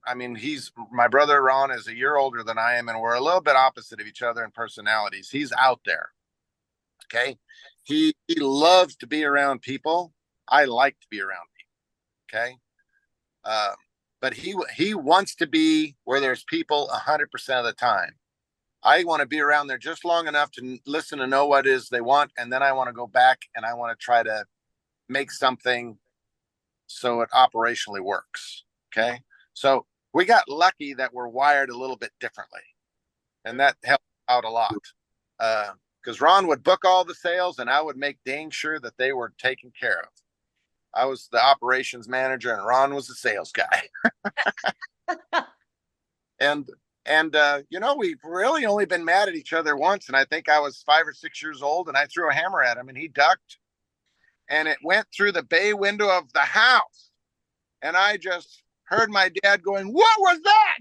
my brother Ron is a year older than I am, and we're a little bit opposite of each other in personalities. He's out there. Okay. He loves to be around people. I like to be around people. Okay. But he wants to be where there's people 100% of the time. I want to be around there just long enough to listen and know what it is they want. And then I want to go back and I want to try to make something so it operationally works. Okay. So we got lucky that we're wired a little bit differently. And that helped out a lot. Because Ron would book all the sales and I would make dang sure that they were taken care of. I was the operations manager and Ron was the sales guy. And we've really only been mad at each other once. And I think I was 5 or 6 years old and I threw a hammer at him and he ducked and it went through the bay window of the house. And I just heard my dad going, "What was that?"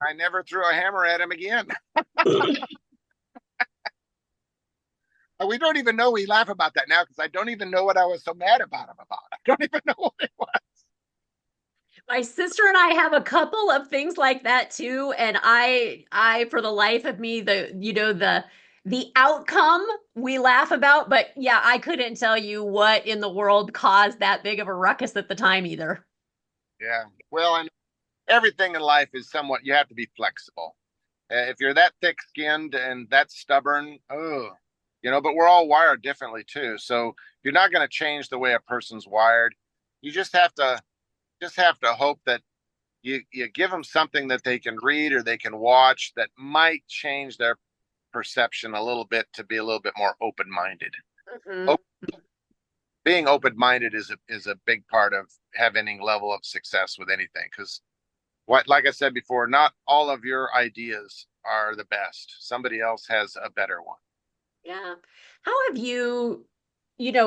I never threw a hammer at him again. We don't even know. We laugh about that now because I don't even know what I was so mad about him about. I don't even know what it was. My sister and I have a couple of things like that too, and I for the life of me, the outcome we laugh about, but yeah, I couldn't tell you what in the world caused that big of a ruckus at the time either. Yeah, well, and everything in life is somewhat. You have to be flexible. If you're that thick-skinned and that stubborn, but we're all wired differently too. So you're not going to change the way a person's wired. You just have to hope that you give them something that they can read or they can watch that might change their perception a little bit to be a little bit more open-minded. Mhm. Being open-minded is a big part of having any level of success with anything, because like I said before, not all of your ideas are the best. Somebody else has a better one. Yeah. How have you,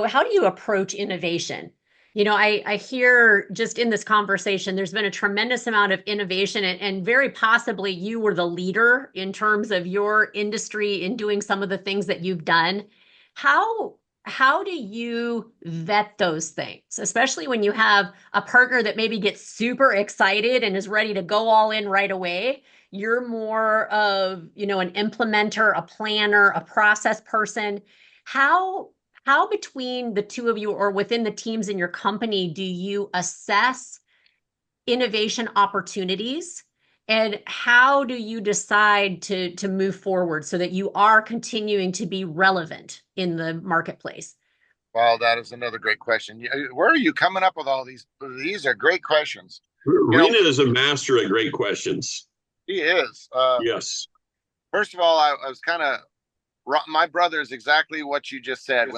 how do you approach innovation? I hear just in this conversation, there's been a tremendous amount of innovation, and very possibly you were the leader in terms of your industry in doing some of the things that you've done. How how do you vet those things, especially when you have a partner that maybe gets super excited and is ready to go all in right away? You're more of, an implementer, a planner, a process person. How how between the two of you or within the teams in your company do you assess innovation opportunities? And how do you decide to move forward so that you are continuing to be relevant in the marketplace? Well, that is another great question. Where are you coming up with all these? These are great questions. You know, Rena is a master at great questions. he is. Yes. First of all, I was kind of my brother is exactly what you just said.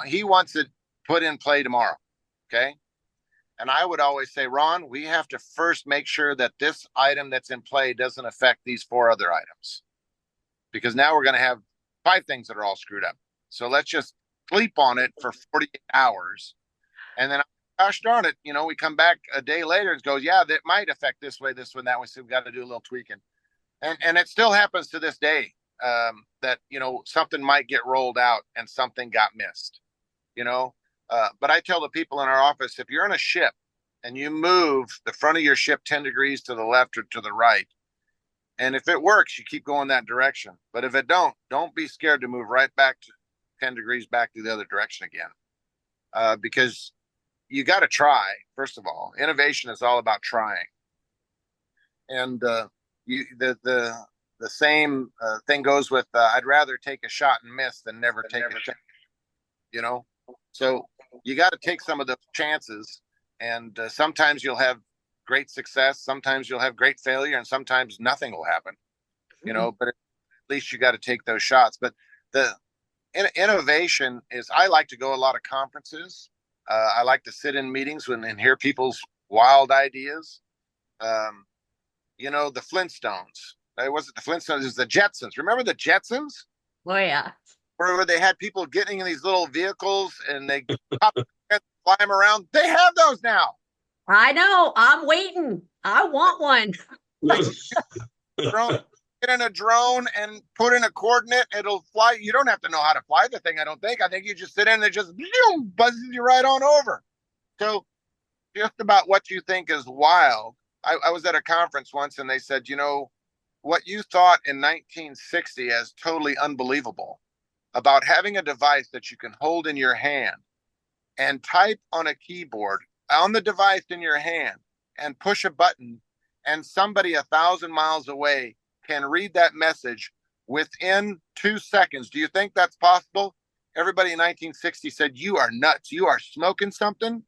He wants it put in play tomorrow, okay? And I would always say, Ron, we have to first make sure that this item that's in play doesn't affect these four other items, because now we're going to have five things that are all screwed up. So let's just sleep on it for 48 hours. And then, gosh darn it, we come back a day later and goes, yeah, that might affect this way, that way. So we've got to do a little tweaking. And it still happens to this day, that, something might get rolled out and something got missed, you know. But I tell the people in our office, if you're in a ship and you move the front of your ship 10 degrees to the left or to the right, and if it works, you keep going that direction. But if it don't be scared to move right back to 10 degrees back to the other direction again. Because you got to try, first of all. Innovation is all about trying. And the same thing goes with I'd rather take a shot and miss than never take a shot, you know? So you got to take some of those chances. And sometimes you'll have great success. Sometimes you'll have great failure, and sometimes nothing will happen, but at least you got to take those shots. But the innovation is, I like to go a lot of conferences. I like to sit in meetings and hear people's wild ideas. The Flintstones. It wasn't the Flintstones, it was the Jetsons. Remember the Jetsons? Oh yeah. Where they had people getting in these little vehicles and they pop and fly them around. They have those now. I know. I'm waiting. I want one. Get in a drone and put in a coordinate. It'll fly. You don't have to know how to fly the thing, I don't think. I think you just sit in and it just buzzes you right on over. So just about what you think is wild. I was at a conference once and they said, what you thought in 1960 as totally unbelievable about having a device that you can hold in your hand and type on a keyboard on the device in your hand and push a button, and somebody 1,000 miles away can read that message within 2 seconds. Do you think that's possible? Everybody in 1960 said, you are nuts. You are smoking something.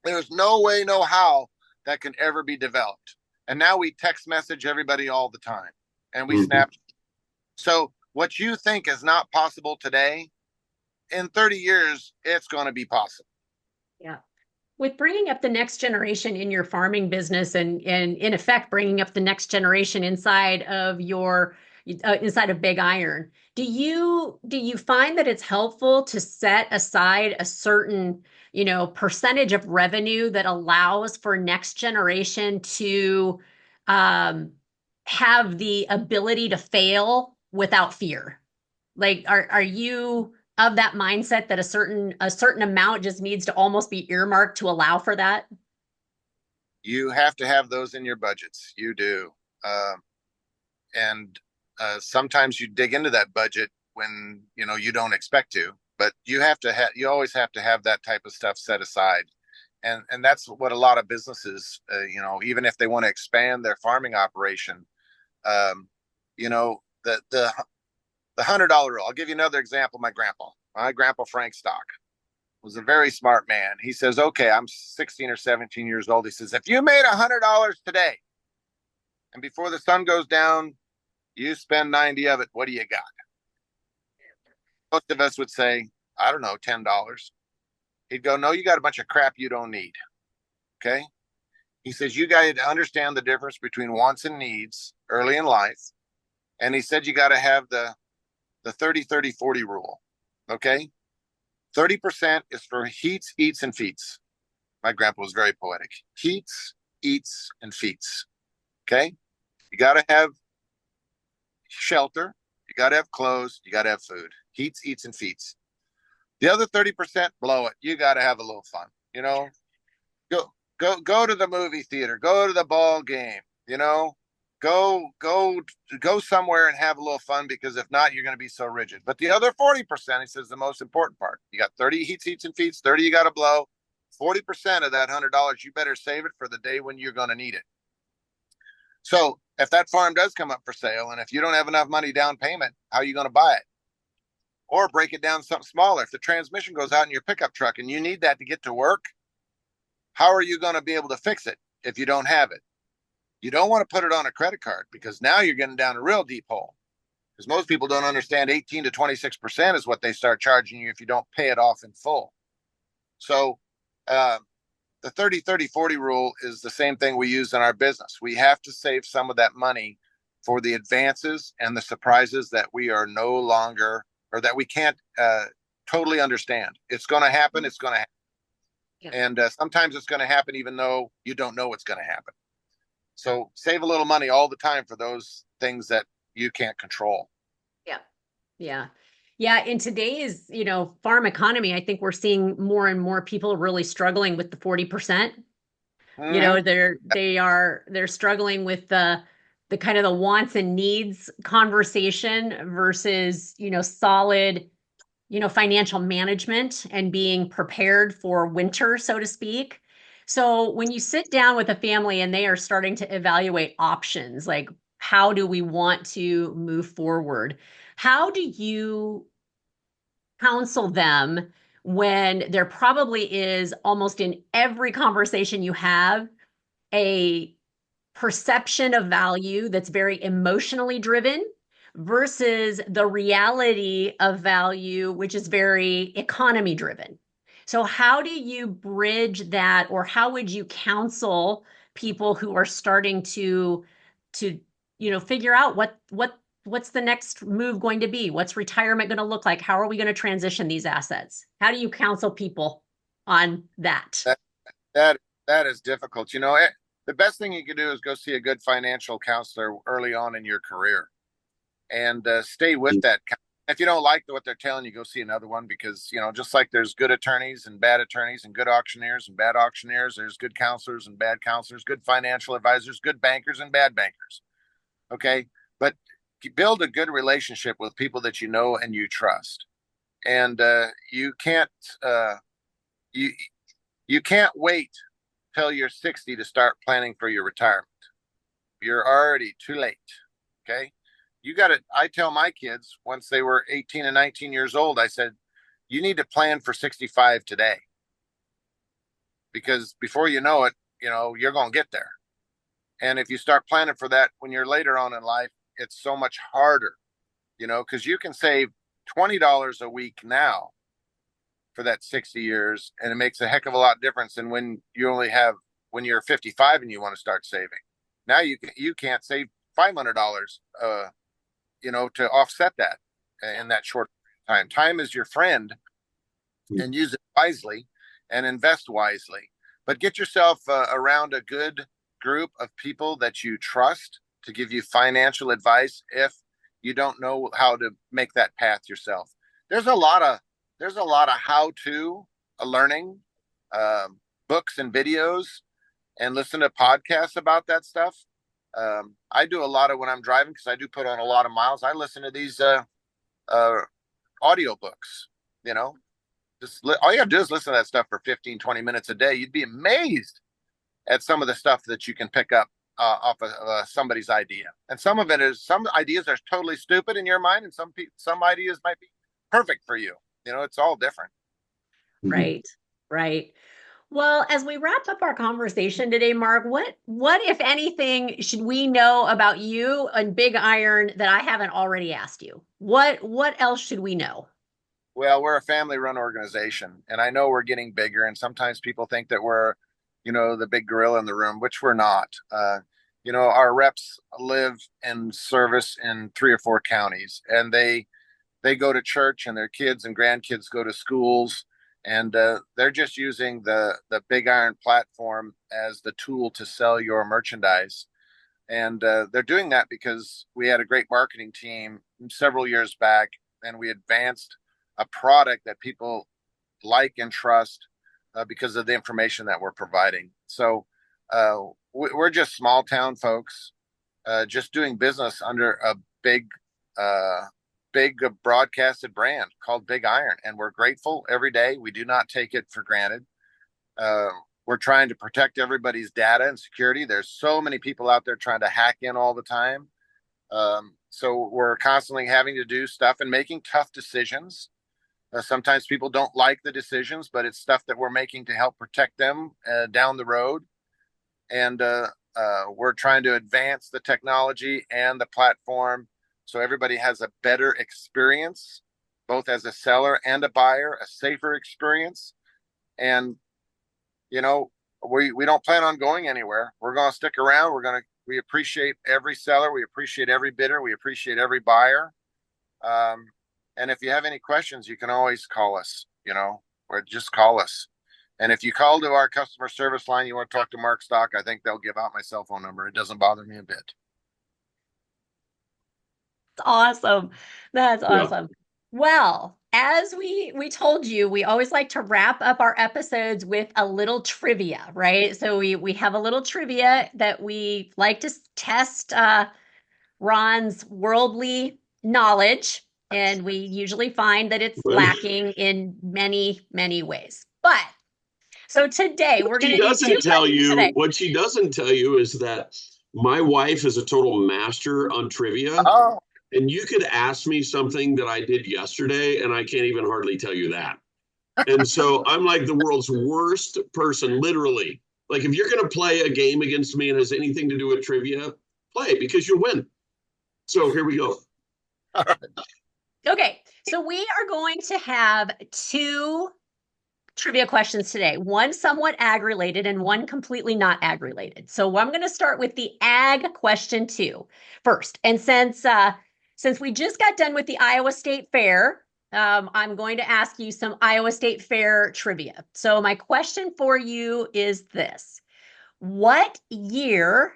There's no way, no how that can ever be developed. And now we text message everybody all the time, and we snap. So what you think is not possible today, in 30 years, it's going to be possible. Yeah. With bringing up the next generation in your farming business, and in effect bringing up the next generation inside of your inside of Big Iron, do you find that it's helpful to set aside a certain percentage of revenue that allows for next generation to have the ability to fail without fear? Like, are you of that mindset that a certain amount just needs to almost be earmarked to allow for that? You have to have those in your budgets. You do. And sometimes you dig into that budget when, you don't expect to, but you always have to have that type of stuff set aside. And that's what a lot of businesses, even if they want to expand their farming operation, the the $100 rule. I'll give you another example. My grandpa Frank Stock was a very smart man. He says, okay, I'm 16 or 17 years old. He says, if you made $100 today and before the sun goes down, you spend 90 of it, what do you got? Most of us would say, I don't know, $10. He'd go, no, you got a bunch of crap you don't need. Okay. He says, you got to understand the difference between wants and needs early in life. And he said, you got to have the 30-30-40 rule. Okay. 30% is for heats, eats, and feats. My grandpa was very poetic. Heats, eats, and feats. Okay. You got to have shelter. You got to have clothes. You got to have food. Heats, eats, and feats. The other 30%, blow it. You got to have a little fun. You know, go to the movie theater. Go to the ball game. You know, go somewhere and have a little fun, because if not, you're going to be so rigid. But the other 40%, he says, the most important part. You got 30 heats, eats, and feats. 30 you got to blow. 40% of that $100, you better save it for the day when you're going to need it. So if that farm does come up for sale, and if you don't have enough money down payment, how are you going to buy it? Or break it down to something smaller. If the transmission goes out in your pickup truck and you need that to get to work, how are you going to be able to fix it if you don't have it? You don't want to put it on a credit card, because now you're getting down a real deep hole. Because most people don't understand 18 to 26% is what they start charging you if you don't pay it off in full. So the 30-30-40 rule is the same thing we use in our business. We have to save some of that money for the advances and the surprises that we are no longer, or that we can't totally understand. It's going to happen. It's going to happen. Yeah. And sometimes it's going to happen even though you don't know what's going to happen. So save a little money all the time for those things that you can't control. Yeah. Yeah. Yeah. In today's, farm economy, I think we're seeing more and more people really struggling with the 40%. Mm-hmm. They're struggling with the kind of the wants and needs conversation versus, solid, financial management and being prepared for winter, so to speak. So when you sit down with a family and they are starting to evaluate options, like how do we want to move forward? How do you counsel them when there probably is, almost in every conversation you have, a perception of value that's very emotionally driven versus the reality of value, which is very economy driven? So how do you bridge that, or how would you counsel people who are starting to figure out what's the next move going to be? What's retirement going to look like? How are we going to transition these assets? How do you counsel people on that? That is difficult. The best thing you can do is go see a good financial counselor early on in your career, and stay with that. If you don't like what they're telling you, go see another one, because, just like there's good attorneys and bad attorneys, and good auctioneers and bad auctioneers, there's good counselors and bad counselors, good financial advisors, good bankers and bad bankers. Okay. But build a good relationship with people that you know and you trust. And you can't wait till you're 60 to start planning for your retirement. You're already too late. Okay. I tell my kids, once they were 18 and 19 years old, I said, you need to plan for 65 today, because before you know it, you're going to get there. And if you start planning for that when you're later on in life, it's so much harder, because you can save $20 a week now for that 60 years. And it makes a heck of a lot difference than when you're 55 and you want to start saving. Now you can't save $500, to offset that in that short time. Time is your friend, and use it wisely and invest wisely. But get yourself around a good group of people that you trust to give you financial advice if you don't know how to make that path yourself. There's a lot of how-to learning books and videos, and listen to podcasts about that stuff. I do a lot of when I'm driving, because I do put on a lot of miles. I listen to these audio books. All you have to do is listen to that stuff for 15, 20 minutes a day. You'd be amazed at some of the stuff that you can pick up off of somebody's idea. And some of it is, some ideas are totally stupid in your mind, and some ideas might be perfect for you. It's all different. Right, right. Well, as we wrap up our conversation today, Mark, what if anything should we know about you and Big Iron that I haven't already asked you? What else should we know? Well, we're a family-run organization, and I know we're getting bigger. And sometimes people think that we're, the big gorilla in the room, which we're not. Our reps live and service in 3 or 4 counties, and they go to church, and their kids and grandkids go to schools, and they're just using the Big Iron platform as the tool to sell your merchandise. And they're doing that because we had a great marketing team several years back, and we advanced a product that people like and trust because of the information that we're providing. So we're just small town folks just doing business under a big broadcasted brand called Big Iron, and we're grateful every day. We do not take it for granted. We're trying to protect everybody's data and security. There's so many people out there trying to hack in all the time. So we're constantly having to do stuff and making tough decisions. Sometimes people don't like the decisions, but it's stuff that we're making to help protect them down the road. And we're trying to advance the technology and the platform so everybody has a better experience, both as a seller and a buyer, a safer experience. And, we don't plan on going anywhere. We're going to stick around. We appreciate every seller. We appreciate every bidder. We appreciate every buyer. And if you have any questions, you can always call us, or just call us. And if you call to our customer service line, you want to talk to Mark.stock, I think they'll give out my cell phone number. It doesn't bother me a bit. That's awesome. That's Yeah. awesome. Well, as we told you, we always like to wrap up our episodes with a little trivia, right? So we have a little trivia that we like to test Ron's worldly knowledge, and we usually find that it's lacking in many, many ways. But so today we're going to do two questions today. What she doesn't tell you is that my wife is a total master on trivia. Oh. And you could ask me something that I did yesterday, and I can't even hardly tell you that. And so I'm like the world's worst person, literally. Like, if you're going to play a game against me and has anything to do with trivia, play, because you'll win. So here we go. All right. Okay, so we are going to have two trivia questions today, one somewhat ag related and one completely not ag related. So I'm going to start with the ag question 2 first. And since we just got done with the Iowa State Fair, I'm going to ask you some Iowa State Fair trivia. So my question for you is this: what year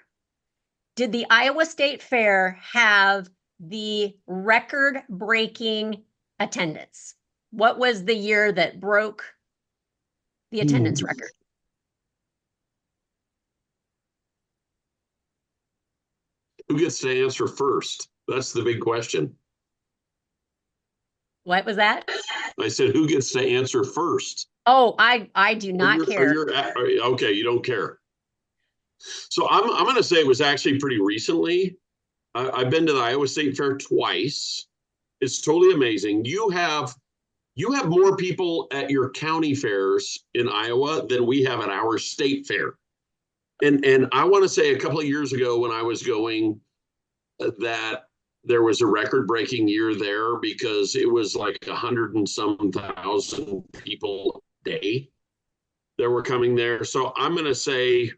did the Iowa State Fair have the record-breaking attendance? What was the year that broke the attendance record? Who gets to answer first? That's the big question. What was that? I said, who gets to answer first? Oh, I do not care. Okay, you don't care. So I'm going to say it was actually pretty recently. I've been to the Iowa State Fair twice. It's totally amazing. You have more people at your county fairs in Iowa than we have at our state fair. And I want to say a couple of years ago when I was going, that there was a record-breaking year there because it was like 100 and some thousand people a day that were coming there. So I'm going to say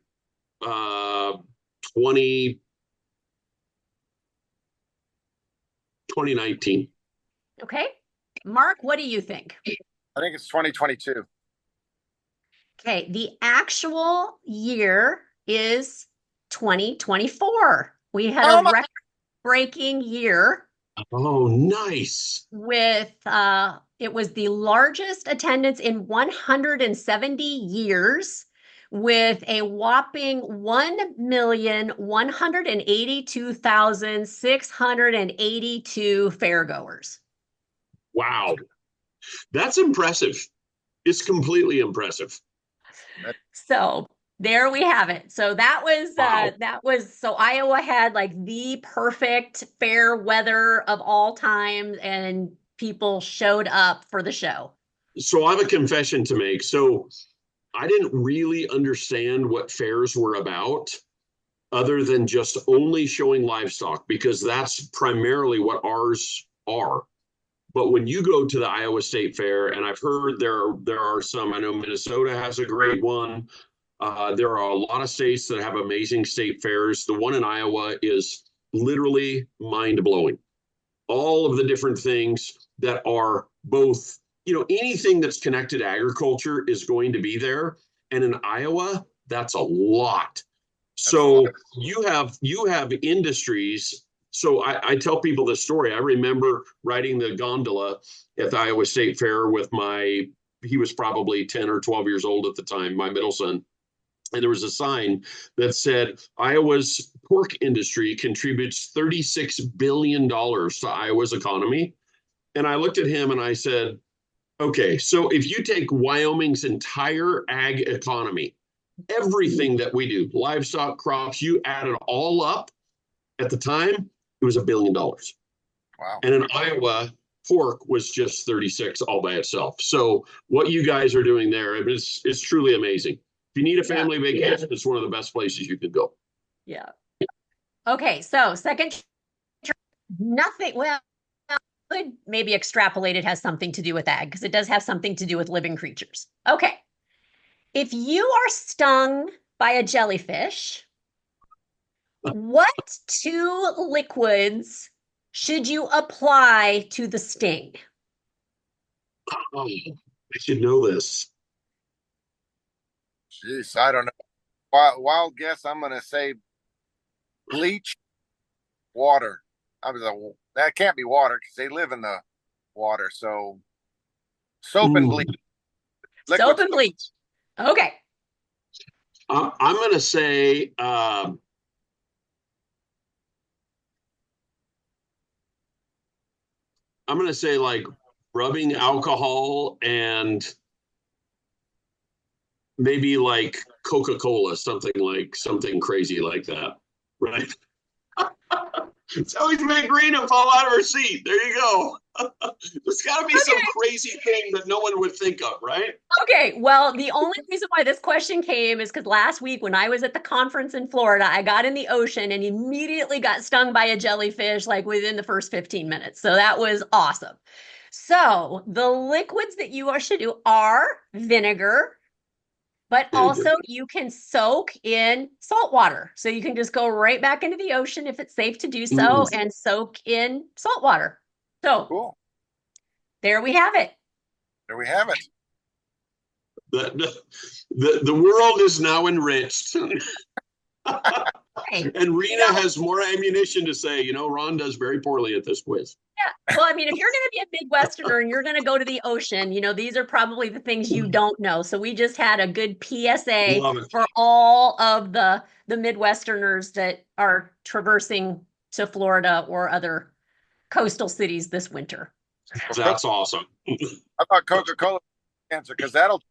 2019. Okay. Mark, what do you think? I think it's 2022. Okay, the actual year is 2024. We had a record-breaking year. Oh, nice. With it was the largest attendance in 170 years, with a whopping 1,182,682 fairgoers. Wow. That's impressive. It's completely impressive. So There we have it. So Wow. so Iowa had like the perfect fair weather of all time, and people showed up for the show. So I have a confession to make. So I didn't really understand what fairs were about other than just only showing livestock, because that's primarily what ours are. But when you go to the Iowa State Fair, and I've heard there are some, I know Minnesota has a great one. There are a lot of states that have amazing state fairs. The one in Iowa is literally mind blowing. All of the different things that are both, anything that's connected to agriculture is going to be there. And in Iowa, that's a lot. That's a lot. So you have industries. So I tell people this story. I remember riding the gondola at the Iowa State Fair with he was probably 10 or 12 years old at the time, my middle son. And there was a sign that said Iowa's pork industry contributes $36 billion to Iowa's economy. And I looked at him and I said, okay, so if you take Wyoming's entire ag economy, everything that we do, livestock, crops, you add it all up, at the time, it was $1 billion. Wow. And in Iowa, pork was just 36 all by itself. So what you guys are doing there is truly amazing. If you need a family vacation, it's one of the best places you can go. Yeah. Okay, so second, nothing. Well, could maybe extrapolate it has something to do with ag, because it does have something to do with living creatures. Okay. If you are stung by a jellyfish, what two liquids should you apply to the sting? Oh, I should know this. Jeez, I don't know. Wild guess. I'm going to say bleach, water. That can't be water because they live in the water. So soap and bleach. Soap and bleach. Okay. I'm going to say like rubbing alcohol and maybe like Coca-Cola, something crazy like that, right? It's always make Rena fall out of her seat. There you go. There's got to be some crazy thing that no one would think of, right? Okay, well, the only reason why this question came is because last week when I was at the conference in Florida, I got in the ocean and immediately got stung by a jellyfish like within the first 15 minutes. So that was awesome. So the liquids that you should do are vinegar, but also you can soak in salt water. So you can just go right back into the ocean if it's safe to do so and soak in salt water. So cool. There we have it. There we have it. The world is now enriched. And Rena has more ammunition to say, Ron does very poorly at this quiz. Yeah. Well, I mean, if you're going to be a Midwesterner and you're going to go to the ocean, these are probably the things you don't know. So we just had a good PSA for all of the Midwesterners that are traversing to Florida or other coastal cities this winter. That's awesome. How about Coca-Cola answer? Because that'll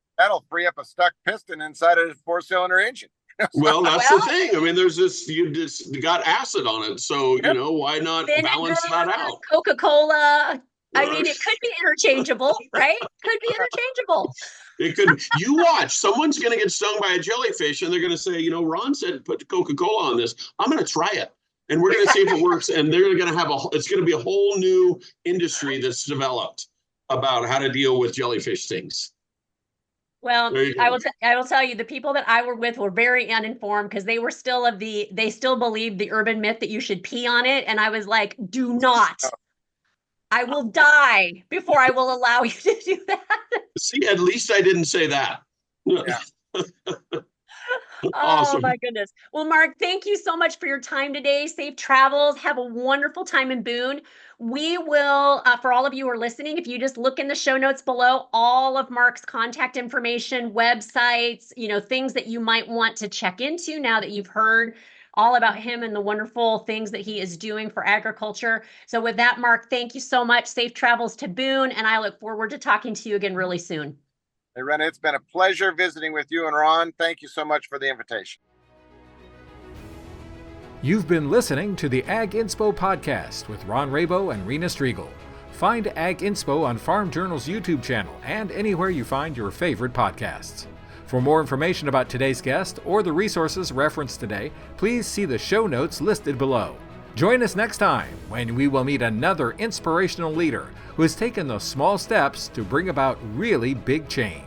free up a stuck piston inside a 4-cylinder engine. Well, that's the thing. I mean, you just got acid on it. So, why not balance that out? Coca-Cola. I mean, it could be interchangeable, right? Could be interchangeable. It could. You watch. Someone's going to get stung by a jellyfish, and they're going to say, Ron said put Coca-Cola on this. I'm going to try it, and we're going to see if it works. And they're going to have it's going to be a whole new industry that's developed about how to deal with jellyfish stings. Well, I will tell you, the people that I were with were very uninformed because they were they still believed the urban myth that you should pee on it. And I was like, do not. I will die before I will allow you to do that. See, at least I didn't say that. Yeah. Awesome. Oh my goodness. Well, Mark, thank you so much for your time today. Safe travels. Have a wonderful time in Boone. We will, for all of you who are listening, if you just look in the show notes below, all of Mark's contact information, websites, things that you might want to check into now that you've heard all about him and the wonderful things that he is doing for agriculture. So with that, Mark, thank you so much. Safe travels to Boone, and I look forward to talking to you again really soon. Hey, Rena, it's been a pleasure visiting with you and Ron. Thank you so much for the invitation. You've been listening to the Ag Inspo podcast with Ron Rabo and Rena Striegel. Find Ag Inspo on Farm Journal's YouTube channel and anywhere you find your favorite podcasts. For more information about today's guest or the resources referenced today, please see the show notes listed below. Join us next time when we will meet another inspirational leader who has taken those small steps to bring about really big change.